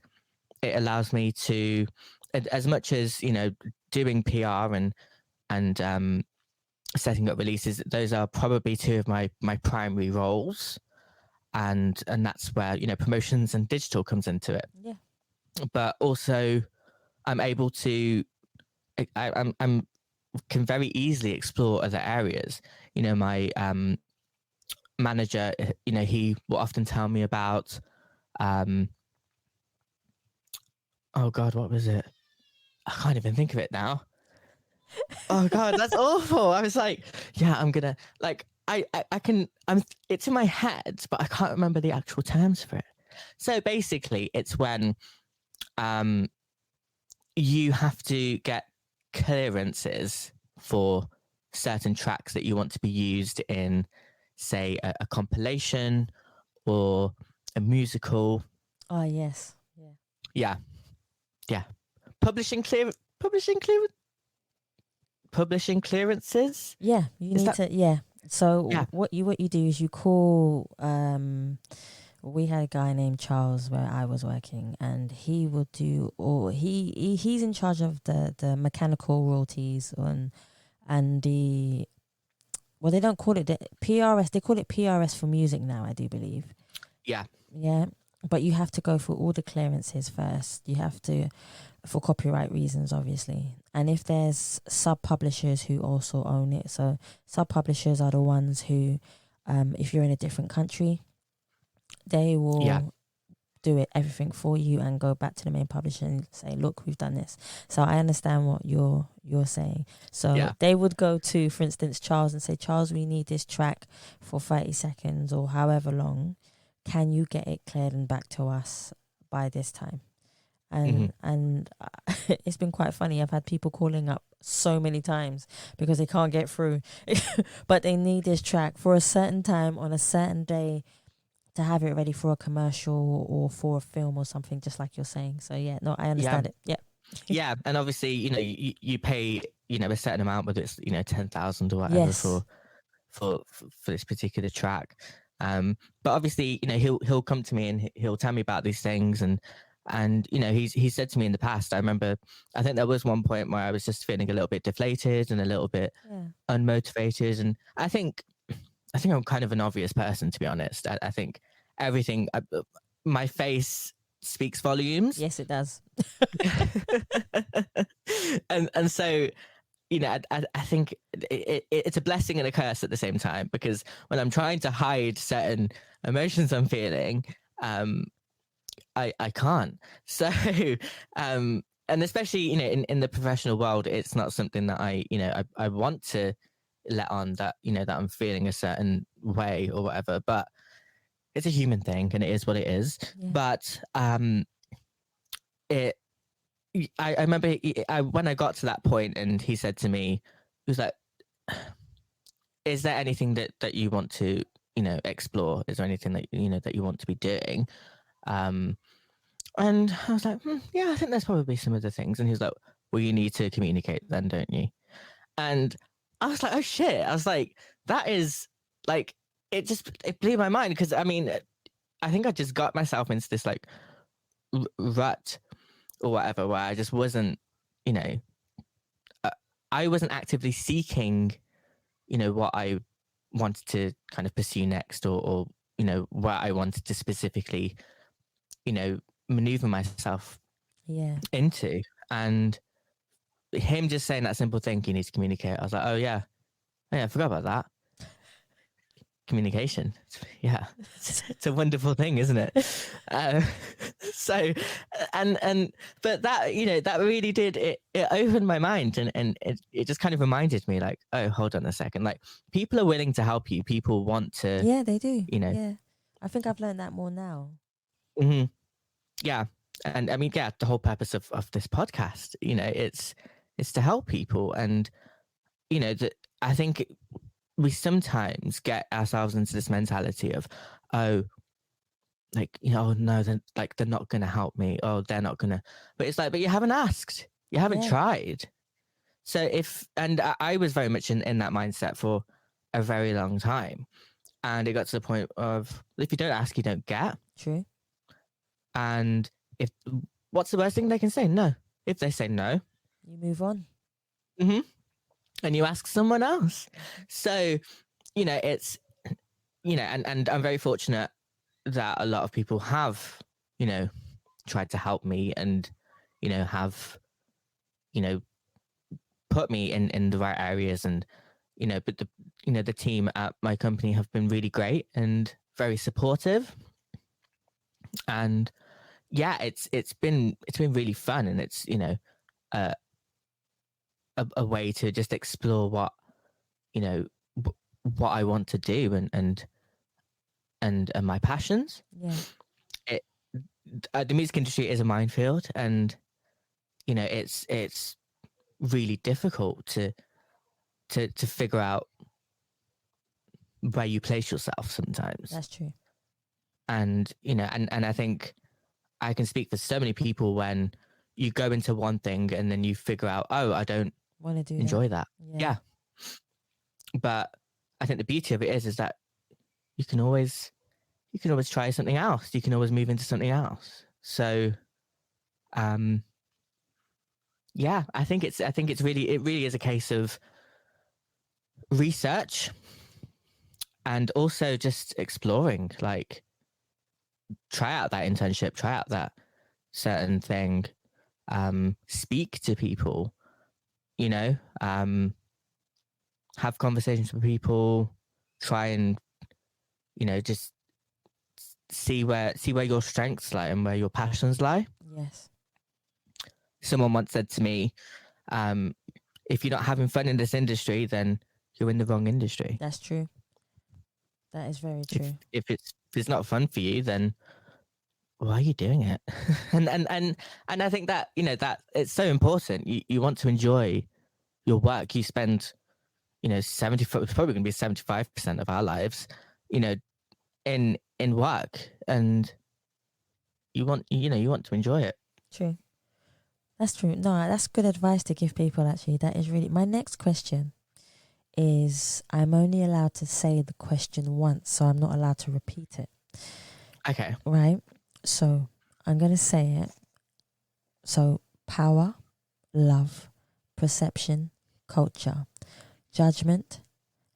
it allows me to, as much as, doing PR and setting up releases, those are probably two of my primary roles. And that's where, promotions and digital comes into it. Yeah. But also I'm able to, I'm can very easily explore other areas. My manager, he will often tell me about, oh God, what was it? I can't even think of it now. Oh God, that's awful. I was like, yeah, I'm gonna it's in my head, but I can't remember the actual terms for it. So basically it's when you have to get clearances for certain tracks that you want to be used in, say, a compilation or a musical. Oh yes. Yeah. Yeah. Publishing clearances. Yeah, you Is need that- to. Yeah. So Yeah. what you do is you call. We had a guy named Charles where I was working, and he would do all. He's in charge of the mechanical royalties and the. Well, they don't call it the PRS. They call it PRS for music now, I do believe. Yeah. Yeah. But you have to go through all the clearances first. You have to, for copyright reasons, obviously. And if there's sub-publishers who also own it. So sub-publishers are the ones who, if you're in a different country, they will do it, everything for you, and go back to the main publisher and say, look, we've done this. So I understand what you're saying. So they would go to, for instance, Charles and say, Charles, we need this track for 30 seconds or however long. Can you get it cleared and back to us by this time? And it's been quite funny. I've had people calling up so many times because they can't get through, but they need this track for a certain time on a certain day to have it ready for a commercial or for a film or something, just like you're saying. So I understand it. Yeah. Yeah, and obviously, you pay, a certain amount, whether it's 10,000 or whatever for this particular track. But obviously, he'll come to me and he'll tell me about these things, and he said to me in the past. I remember, I think there was one point where I was just feeling a little bit deflated and a little bit unmotivated, and I think I'm kind of an obvious person, to be honest. I think everything, my face speaks volumes. Yes, it does. and so, I think it's a blessing and a curse at the same time, because when I'm trying to hide certain emotions I'm feeling, I can't. So, and especially, in the professional world, it's not something that I want to let on, that, that I'm feeling a certain way or whatever, but it's a human thing and it is what it is. Yeah. But, I remember when I got to that point and he said to me, he was like, is there anything that you want to, explore? Is there anything that, that you want to be doing? And I was like, yeah, I think there's probably some other things. And he was like, well, you need to communicate then, don't you? And I was like, oh shit. I was like, that is like, it blew my mind, because I mean, I think I just got myself into this like rut or whatever, where I just wasn't, I wasn't actively seeking, what I wanted to kind of pursue next, or where I wanted to specifically, maneuver myself into. And him just saying that simple thing, you need to communicate, I was like, oh yeah, I forgot about that. Communication, it's a wonderful thing, isn't it? So, but that, that really did, it opened my mind, and it just kind of reminded me, like, oh, hold on a second, like, people are willing to help you, people want to, they do, I think I've learned that more now. Yeah. And I mean, the whole purpose of this podcast, it's to help people. And, I think we sometimes get ourselves into this mentality of, oh, like, oh no, they're not going to help me. Oh, they're not going to, but it's like, but you haven't asked, you haven't tried. So I was very much in that mindset for a very long time. And it got to the point of, if you don't ask, you don't get. True. And what's the worst thing they can say? No. If they say no, you move on. And you ask someone else. So, it's, and I'm very fortunate that a lot of people have, tried to help me and, have, put me in the right areas. And, but the team at my company have been really great and very supportive. And it's been really fun, and it's, a way to just explore what I want to do and my passions. The music industry is a minefield, and it's really difficult to figure out where you place yourself sometimes. That's true. And, you know, and I think I can speak for so many people when you go into one thing and then you figure out, oh, I don't Want to do enjoy that. Yeah. Yeah. But I think the beauty of it is that you can always try something else. You can always move into something else. So, yeah, I think it really is a case of research and also just exploring, like try out that internship, try out that certain thing, speak to people, you know, have conversations with people, try and, you know, just see where your strengths lie and where your passions lie. Yes. Someone once said to me, if you're not having fun in this industry, then you're in the wrong industry. That's true. That is very true. If it's not fun for you, then why are you doing it? and I think that, you know, that it's so important. You want to enjoy your work. You spend, you know, it's probably going to be 75% of our lives, you know, in work, and you want to enjoy it. True. That's true. No, that's good advice to give people, actually. That is really... My next question is, I'm only allowed to say the question once, so I'm not allowed to repeat it. Okay. Right? So, I'm going to say it. So, power, love, perception, culture, judgment,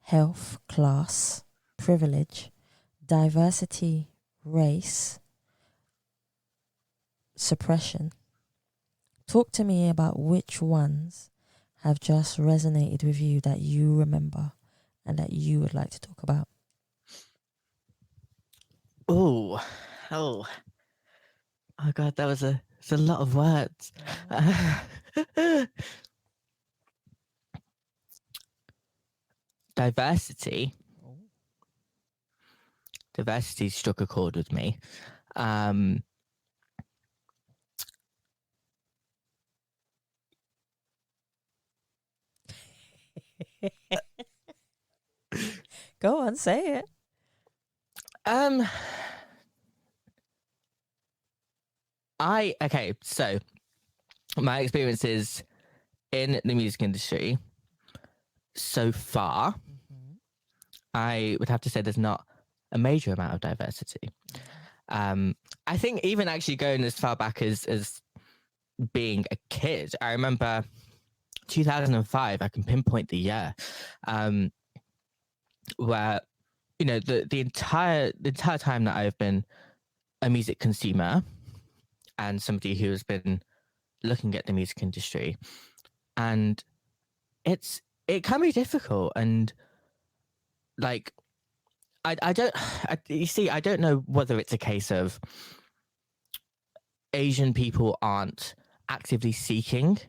health, class, privilege, diversity, race, suppression. Talk to me about which ones have just resonated with you that you remember and that you would like to talk about. Oh God, it's a lot of words. Diversity struck a chord with me. Go on, say it. So my experiences in the music industry so far, I would have to say there's not a major amount of diversity. I think even actually going as far back as being a kid, I remember 2005, I can pinpoint the year, where, you know, the entire time that I've been a music consumer and somebody who has been looking at the music industry, and it can be difficult, and like I don't know whether it's a case of Asian people aren't actively seeking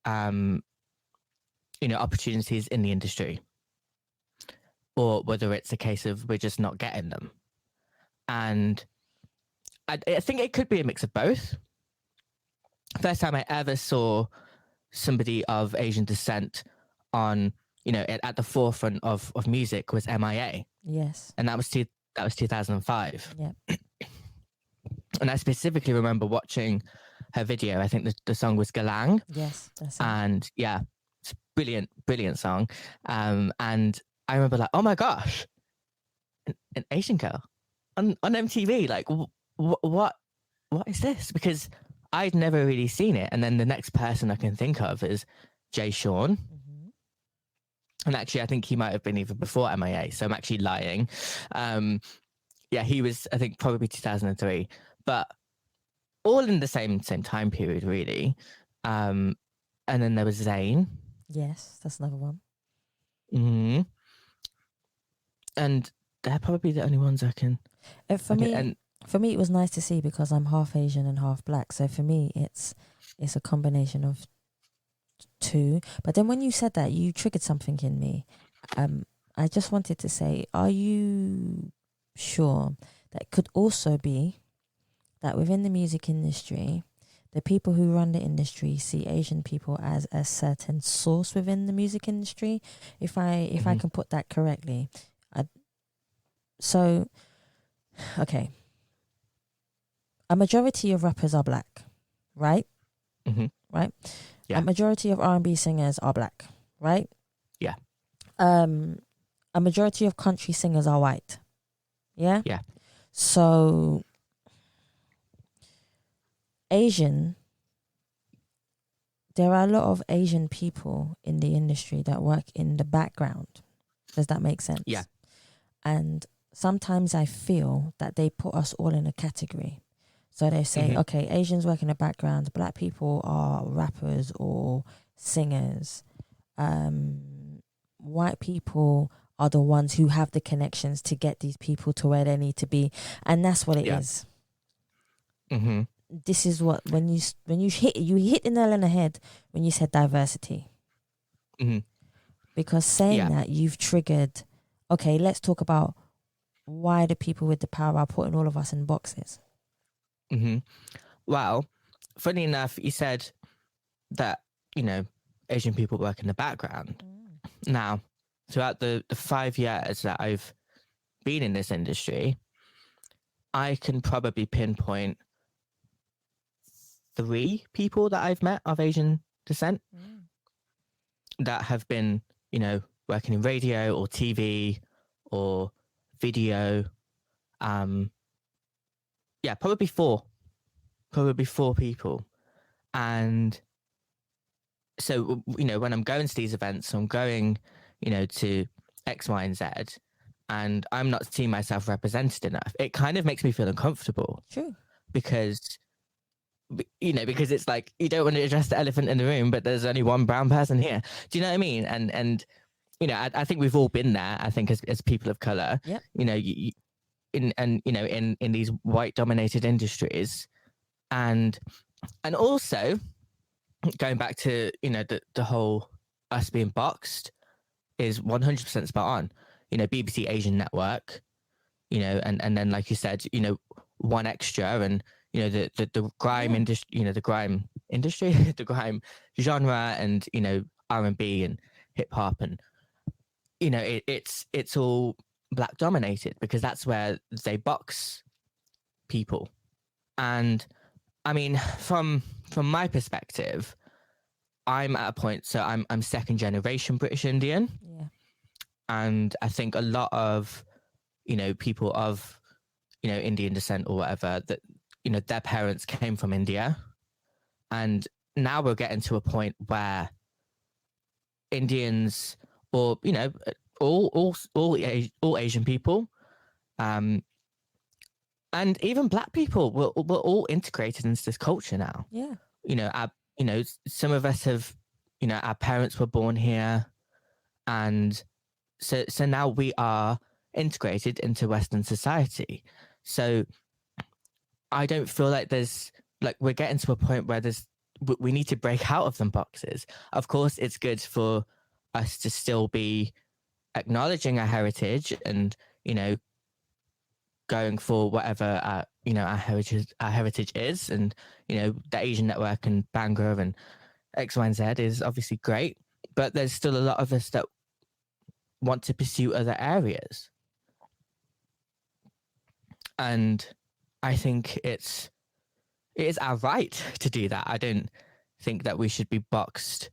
opportunities in the industry, or whether it's a case of we're just not getting them. And I think it could be a mix of both. First time I ever saw somebody of Asian descent on, at the forefront of music was MIA. Yes. And that was 2005. Yeah. And I specifically remember watching her video. I think the song was Galang. Yes, that's it. And yeah, it's a brilliant song. And I remember like, oh my gosh, an Asian girl on MTV. Like, what is this? Because I'd never really seen it. And then the next person I can think of is Jay Sean. Mm-hmm. And actually, I think he might have been even before MIA. So I'm actually lying. Yeah, he was, I think, probably 2003. But all in the same time period, really. And then there was Zayn. Yes, that's another one. Mm-hmm. And they're probably the only ones I can... For me, it was nice to see because I'm half Asian and half black. So for me, it's a combination of two. But then when you said that, you triggered something in me. I just wanted to say, are you sure that it could also be that within the music industry, the people who run the industry see Asian people as a certain source within the music industry? If I can put that correctly. So okay, a majority of rappers are black, right? Mm-hmm. Right? Yeah. A majority of R&B singers are black, right? Yeah. A majority of country singers are white. Yeah? Yeah. So Asian, there are a lot of Asian people in the industry that work in the background. Does that make sense? Yeah. And sometimes I feel that they put us all in a category. So they say, okay, Asians work in the background, black people are rappers or singers. White people are the ones who have the connections to get these people to where they need to be. And that's what it is. Mm-hmm. This is what, when you hit the nail on the head when you said diversity. Mm-hmm. Because saying that, you've triggered, okay, let's talk about why the people with the power are putting all of us in boxes. Mm-hmm. Well, funny enough, you said that, Asian people work in the background. Now, throughout the 5 years that I've been in this industry, I can probably pinpoint 3 people that I've met of Asian descent that have been, working in radio or TV or video. Probably 4 people. And so, when I'm going to these events, I'm going, to X, Y, and Z, and I'm not seeing myself represented enough. It kind of makes me feel uncomfortable. True. Because it's like, you don't want to address the elephant in the room, but there's only one brown person here. Do you know what I mean? And I think we've all been there. I think as people of color, Yep. in these white dominated industries, and also going back to the whole us being boxed is 100% spot on. BBC Asian Network, and then, like you said, One Extra, and the grime industry, the grime industry, the grime genre, and R&B and hip hop, and it's all black dominated because that's where they box people. And I mean, from my perspective, I'm at a point, so I'm second generation British Indian. Yeah. And I think a lot of people of Indian descent or whatever, that their parents came from India, and now we're getting to a point where Indians, or all Asian people, and even black people, we're all integrated into this culture now. Yeah. Some of us have, our parents were born here, and so now we are integrated into Western society. So I don't feel like we're getting to a point where we need to break out of them boxes. Of course, it's good for us to still be acknowledging our heritage and, going for whatever our heritage is. And, the Asian Network and Bangor and X, Y, and Z is obviously great, but there's still a lot of us that want to pursue other areas. And I think it is our right to do that. I don't think that we should be boxed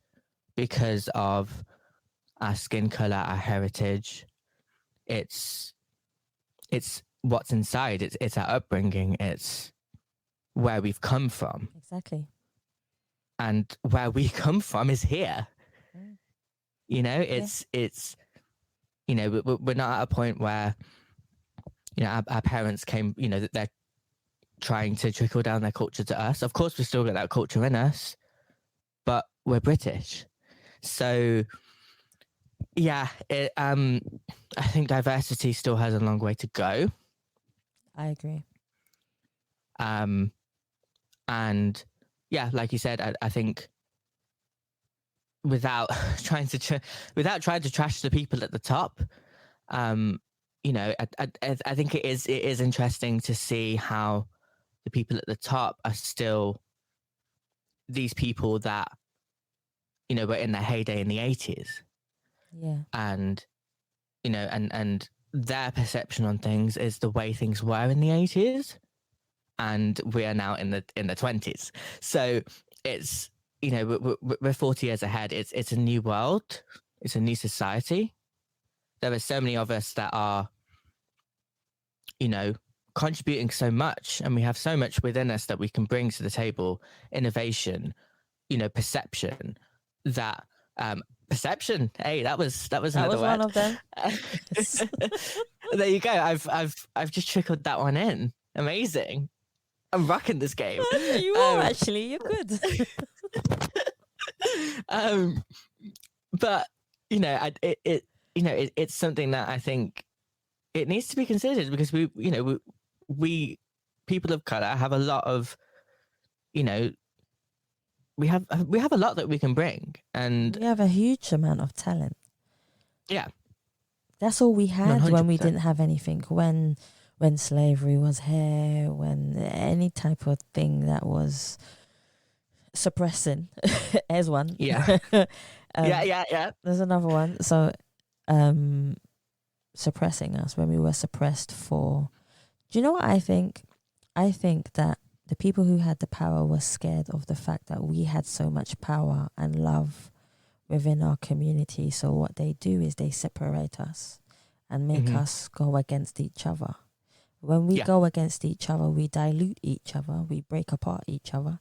because of our skin color, our heritage. It's what's inside. It's our upbringing. It's where we've come from. Exactly. And where we come from is here. It's we're not at a point where our parents came, that they're trying to trickle down their culture to us. Of course, we still got that culture in us, but we're British. So yeah, I think diversity still has a long way to go. I agree. And yeah, like you said, I think without trying to trash the people at the top, I think it is interesting to see how the people at the top are still these people that were in their heyday in the 80s. Yeah. And and their perception on things is the way things were in the 80s, and we are now in the 20s. So it's, you know, we're 40 years ahead. It's a new world. It's a new society. There are so many of us that are, you know, contributing so much, and we have so much within us that we can bring to the table. Innovation, you know, perception. That perception. Hey, that was another word. One of them. There you go. I've just trickled that one in. Amazing. I'm rocking this game. You are actually. You're good. But you know, it's something that I think it needs to be considered, because we people of color have a lot of, you know, we have a lot that we can bring, and we have a huge amount of talent. Yeah, that's all we had 100%. When we didn't have anything. When slavery was here, when any type of thing that was suppressing. Here's one. Yeah. Yeah. There's another one. So, suppressing us, when we were suppressed for. Do you know what I think? I think that the people who had the power were scared of the fact that we had so much power and love within our community. So what they do is they separate us and make us go against each other. When we go against each other, we dilute each other, we break apart each other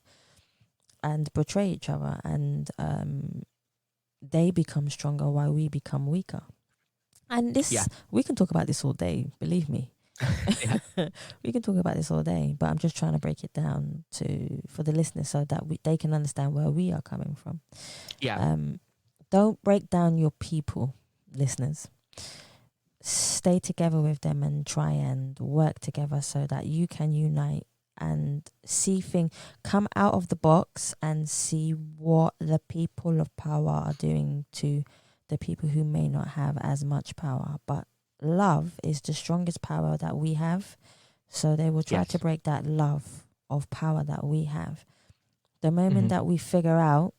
and betray each other, and they become stronger while we become weaker. And this, we can talk about this all day, believe me. We can talk about this all day, but I'm just trying to break it down for the listeners so that they can understand where we are coming from. Don't break down your people, listeners. Stay together with them and try and work together so that you can unite and see things, come out of the box and see what the people of power are doing to the people who may not have as much power. But love is the strongest power that we have, so they will try to break that love of power that we have. The moment that we figure out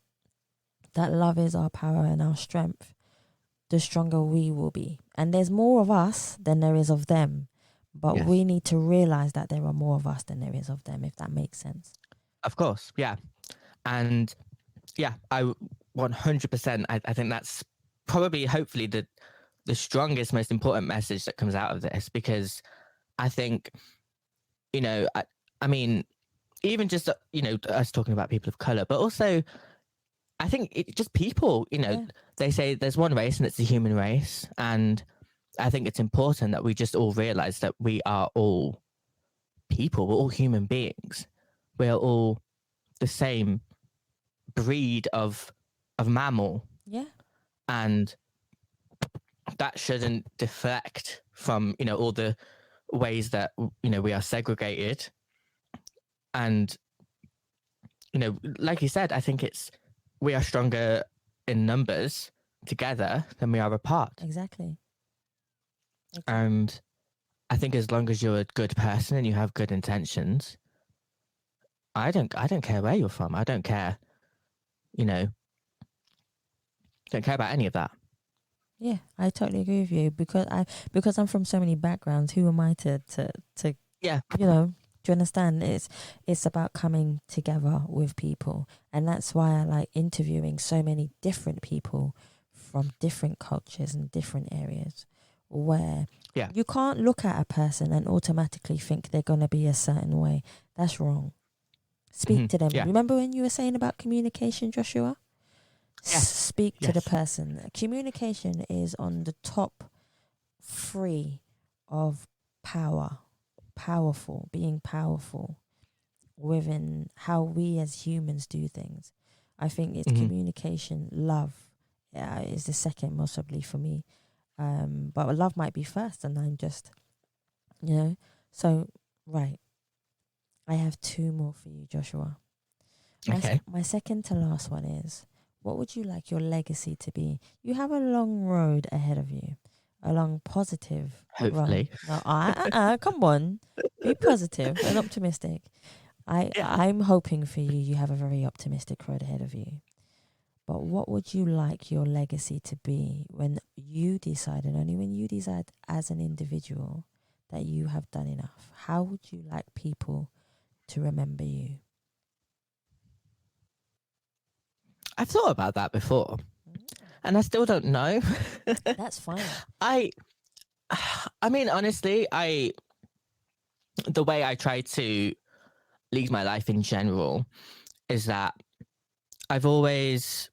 that love is our power and our strength, the stronger we will be. And there's more of us than there is of them, but we need to realize that there are more of us than there is of them, if that makes sense. Of course, yeah. And I 100%, I think that's probably, hopefully, the strongest, most important message that comes out of this, because I think, you know, I mean, even just, you know, us talking about people of color, but also I think just people, you know, they say there's one race and it's the human race. And I think it's important that we just all realize that we are all people. We're all human beings. We're all the same breed of mammal. Yeah. And that shouldn't deflect from, you know, all the ways that, you know, we are segregated. And, you know, like you said, I think we are stronger in numbers together than we are apart. Exactly. And I think as long as you're a good person and you have good intentions, I don't care where you're from. I don't care, you know, don't care about any of that. Yeah, I totally agree with you, because I'm from so many backgrounds. Who am I to you know, do you understand? It's about coming together with people, and that's why I like interviewing so many different people from different cultures and different areas, where you can't look at a person and automatically think they're going to be a certain way. That's wrong. Speak to them. Remember when you were saying about communication, Joshua? Speak to the person. Communication is on the top 3 of being powerful within how we as humans do things. I think it's communication. Love is the second, possibly, for me. But love might be first, and I'm just, you know. So, right. I have 2 more for you, Joshua. My second to last one is, what would you like your legacy to be? You have a long road ahead of you, a long positive Hopefully. road. No, come on, be positive and optimistic. I'm hoping for you. You have a very optimistic road ahead of you. But what would you like your legacy to be when you decide, and only when you decide as an individual, that you have done enough? How would you like people to remember you? I've thought about that before, and I still don't know. That's fine. I mean, honestly, the way I try to lead my life in general is that I've always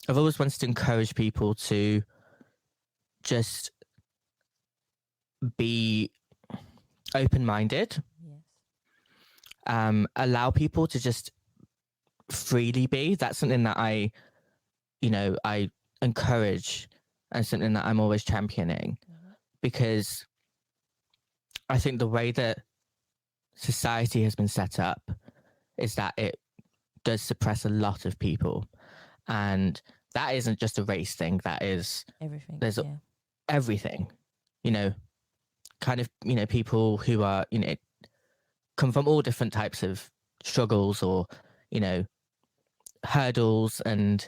wanted to encourage people to just be open-minded, Yes. allow people to just freely be. That's something that I encourage, and something that I'm always championing, because I think the way that society has been set up is that it does suppress a lot of people, and that isn't just a race thing. That is Everything. There's everything, kind of, people who are, come from all different types of struggles or, hurdles. And,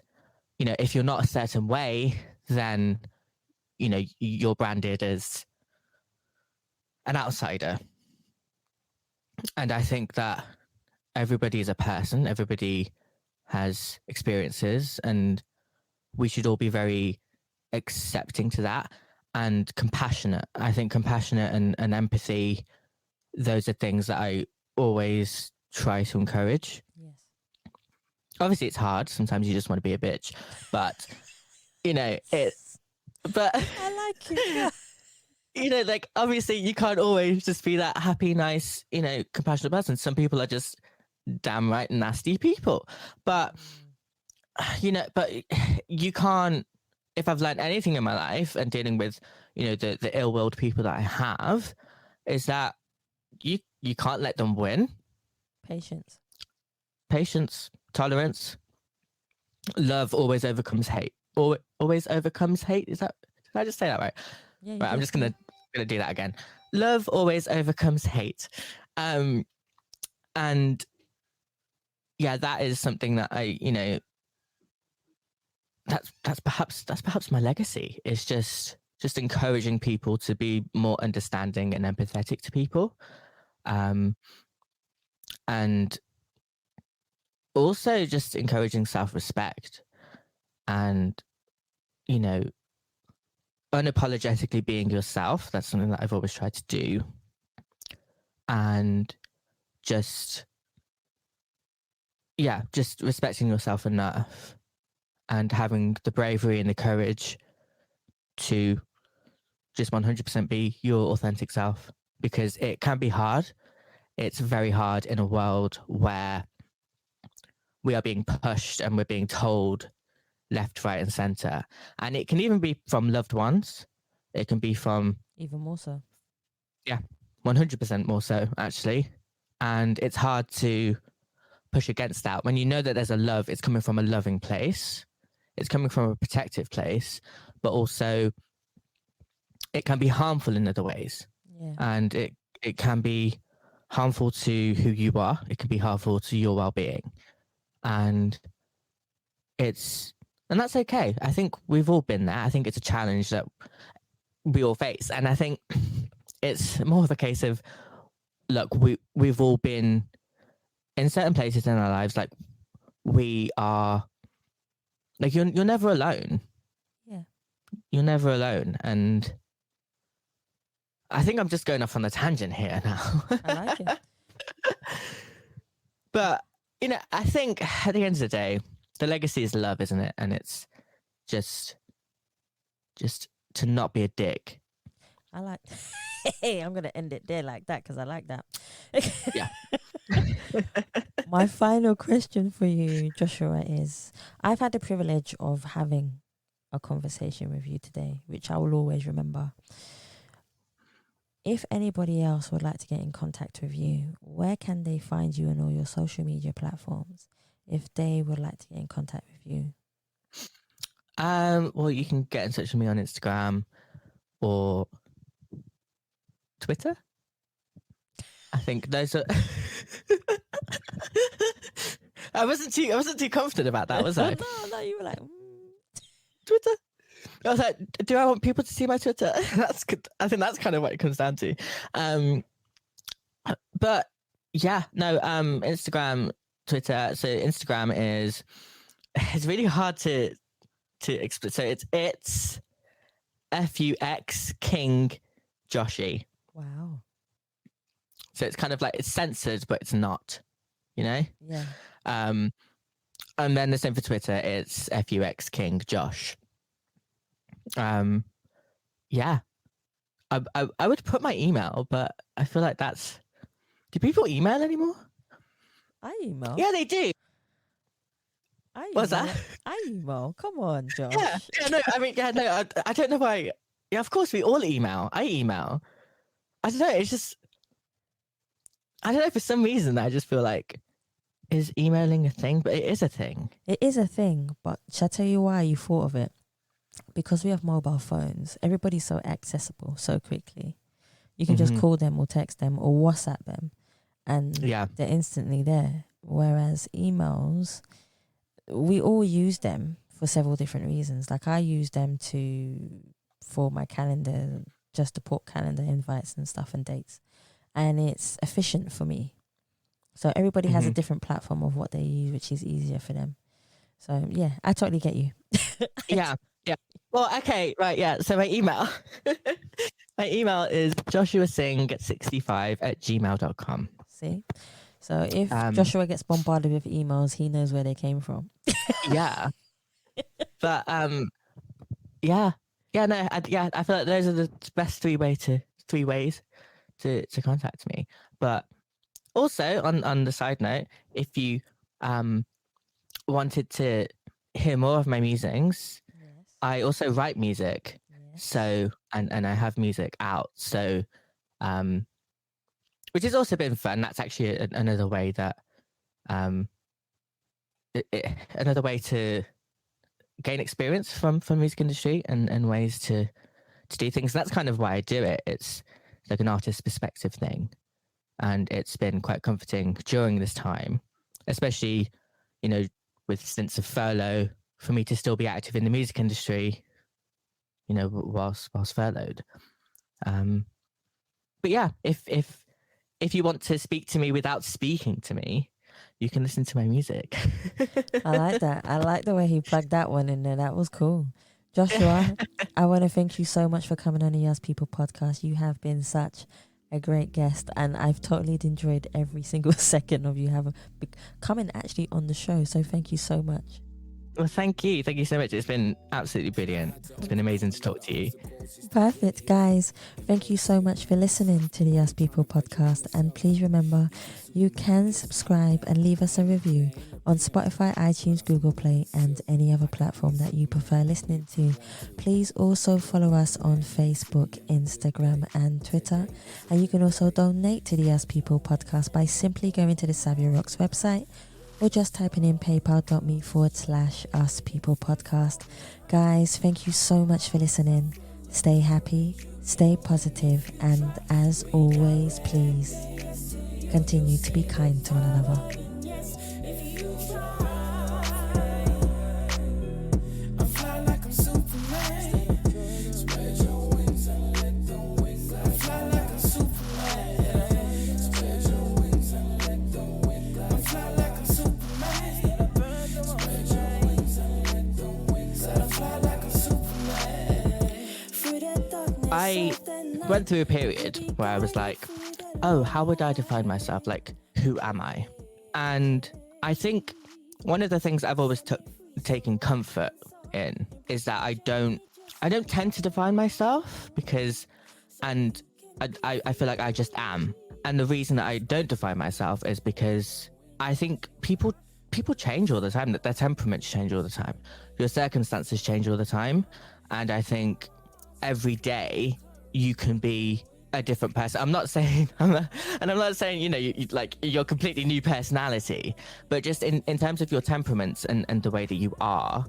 if you're not a certain way, then, you're branded as an outsider. And I think that everybody is a person, everybody has experiences, and we should all be very accepting to that and compassionate. I think compassionate and empathy, those are things that I always try to encourage. Yes. Obviously it's hard. Sometimes you just want to be a bitch, but but I like it. like, obviously you can't always just be that happy, nice, compassionate person. Some people are just downright nasty people, but but you can't. If I've learned anything in my life and dealing with, the ill-willed people that I have, is that you can't let them win. Patience, tolerance, love always overcomes hate. Always overcomes hate. Did I just say that right? Yeah, right. I'm just gonna do that again. Love always overcomes hate. And yeah, that is something that I, that's perhaps my legacy, is just encouraging people to be more understanding and empathetic to people, and also just encouraging self-respect, and unapologetically being yourself. That's something that I've always tried to do, and just respecting yourself enough and having the bravery and the courage to just 100% be your authentic self, because it can be hard. It's very hard in a world where we are being pushed and we're being told left, right, and center. And it can even be from loved ones. It can be from... Even more so. Yeah, 100% more so, actually. And it's hard to push against that when you know that there's a love. It's coming from a loving place. It's coming from a protective place, but also it can be harmful in other ways. Yeah. And it can be harmful to who you are. It can be harmful to your well-being. And that's okay. I think we've all been there. I think it's a challenge that we all face. And I think it's more of a case of, look, we've all been in certain places in our lives. Like, we are, like, you're never alone. Yeah. You're never alone. And I think I'm just going off on a tangent here now. I like it. But, I think at the end of the day, the legacy is love, isn't it? And it's just to not be a dick. I like... Hey, I'm going to end it there like that because I like that. Yeah. My final question for you, Joshua, is I've had the privilege of having a conversation with you today, which I will always remember. If anybody else would like to get in contact with you, where can they find you on all your social media platforms if they would like to get in contact with you? Well, you can get in touch with me on Instagram or Twitter. I think those are I wasn't too confident about that, was I? No, you were like, Twitter. I was like, do I want people to see my Twitter? That's good. I think that's kind of what it comes down to. But yeah, no, Instagram, Twitter. So Instagram it's really hard to explain. So it's FUX King Joshy. wow. So it's kind of like it's censored, but it's not, you know? Yeah. And then the same for Twitter, it's FUX King Josh. Yeah. I would put my email, but I feel like do people email anymore? I email. Yeah, they do. What's that? I email. Come on, Josh. Yeah, no, I mean, yeah, no, I don't know why. Yeah, of course we all email. I email. I don't know. It's just, I don't know. For some reason, I just feel like, is emailing a thing? But it is a thing. It is a thing, but shall I tell you why you thought of it? Because we have mobile phones. Everybody's so accessible so quickly. You can just call them or text them or WhatsApp them, and they're instantly there. Whereas emails, we all use them for several different reasons. Like I use them for my calendar, just to put calendar invites and stuff and dates. And it's efficient for me. So everybody has a different platform of what they use, which is easier for them. So yeah, I totally get you. Yeah. Well, okay, right, yeah. So my email is joshuasingh65@gmail.com. See? So if Joshua gets bombarded with emails, he knows where they came from. Yeah. But I feel like those are the best three ways to contact me. But also on the side note, if you wanted to hear more of my musings, I also write music. So and I have music out. So which has also been fun. That's actually another way that another way to gain experience from music industry and ways to do things. That's kind of why I do it. It's like an artist perspective thing, and it's been quite comforting during this time, especially, you know, with stints of furlough, for me to still be active in the music industry, you know, whilst furloughed. But yeah, if you want to speak to me without speaking to me, you can listen to my music. I like that. I like the way he plugged that one in there. That was cool. Joshua, I want to thank you so much for coming on the Yes People podcast. You have been such a great guest, and I've totally enjoyed every single second of you coming actually on the show. So thank you so much. Well, thank you. Thank you so much. It's been absolutely brilliant. It's been amazing to talk to you. Perfect, guys. Thank you so much for listening to the Yes People podcast. And please remember, you can subscribe and leave us a review on Spotify, iTunes, Google Play, and any other platform that you prefer listening to. Please also follow us on Facebook, Instagram, and Twitter. And you can also donate to the Yes People podcast by simply going to the Savia Rocks website, or just typing in paypal.me/uspeoplepodcast. Guys, thank you so much for listening. Stay happy, stay positive, and as always, please continue to be kind to one another. I went through a period where I was like, oh, how would I define myself? Like, who am I? And I think one of the things I've always taken comfort in is that I don't tend to define myself because I feel like I just am. And the reason that I don't define myself is because I think people change all the time, that their temperaments change all the time. Your circumstances change all the time. And I think every day you can be a different person. I'm not saying, you know, you're completely new personality, but just in terms of your temperaments and the way that you are,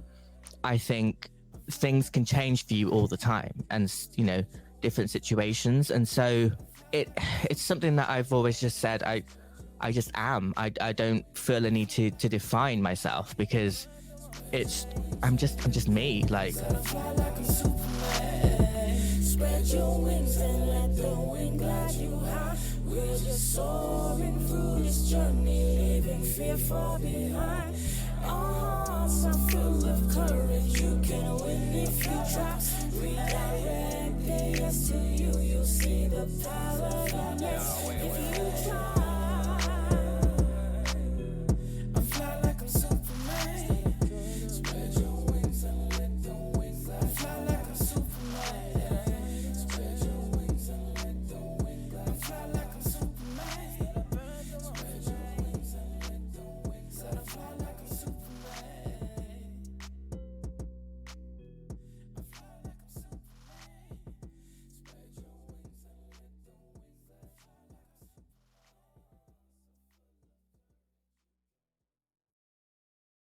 I think things can change for you all the time, and, you know, different situations. And so it's something that I've always just said, I I just am. I don't feel a need to define myself, because I'm just me. Like, spread your wings and let the wind glide you high. We're just soaring through this journey, leaving fear far behind. Our hearts are filled with courage. You can win if you try. Redirect the yes to you. You'll see the power in us. If you try.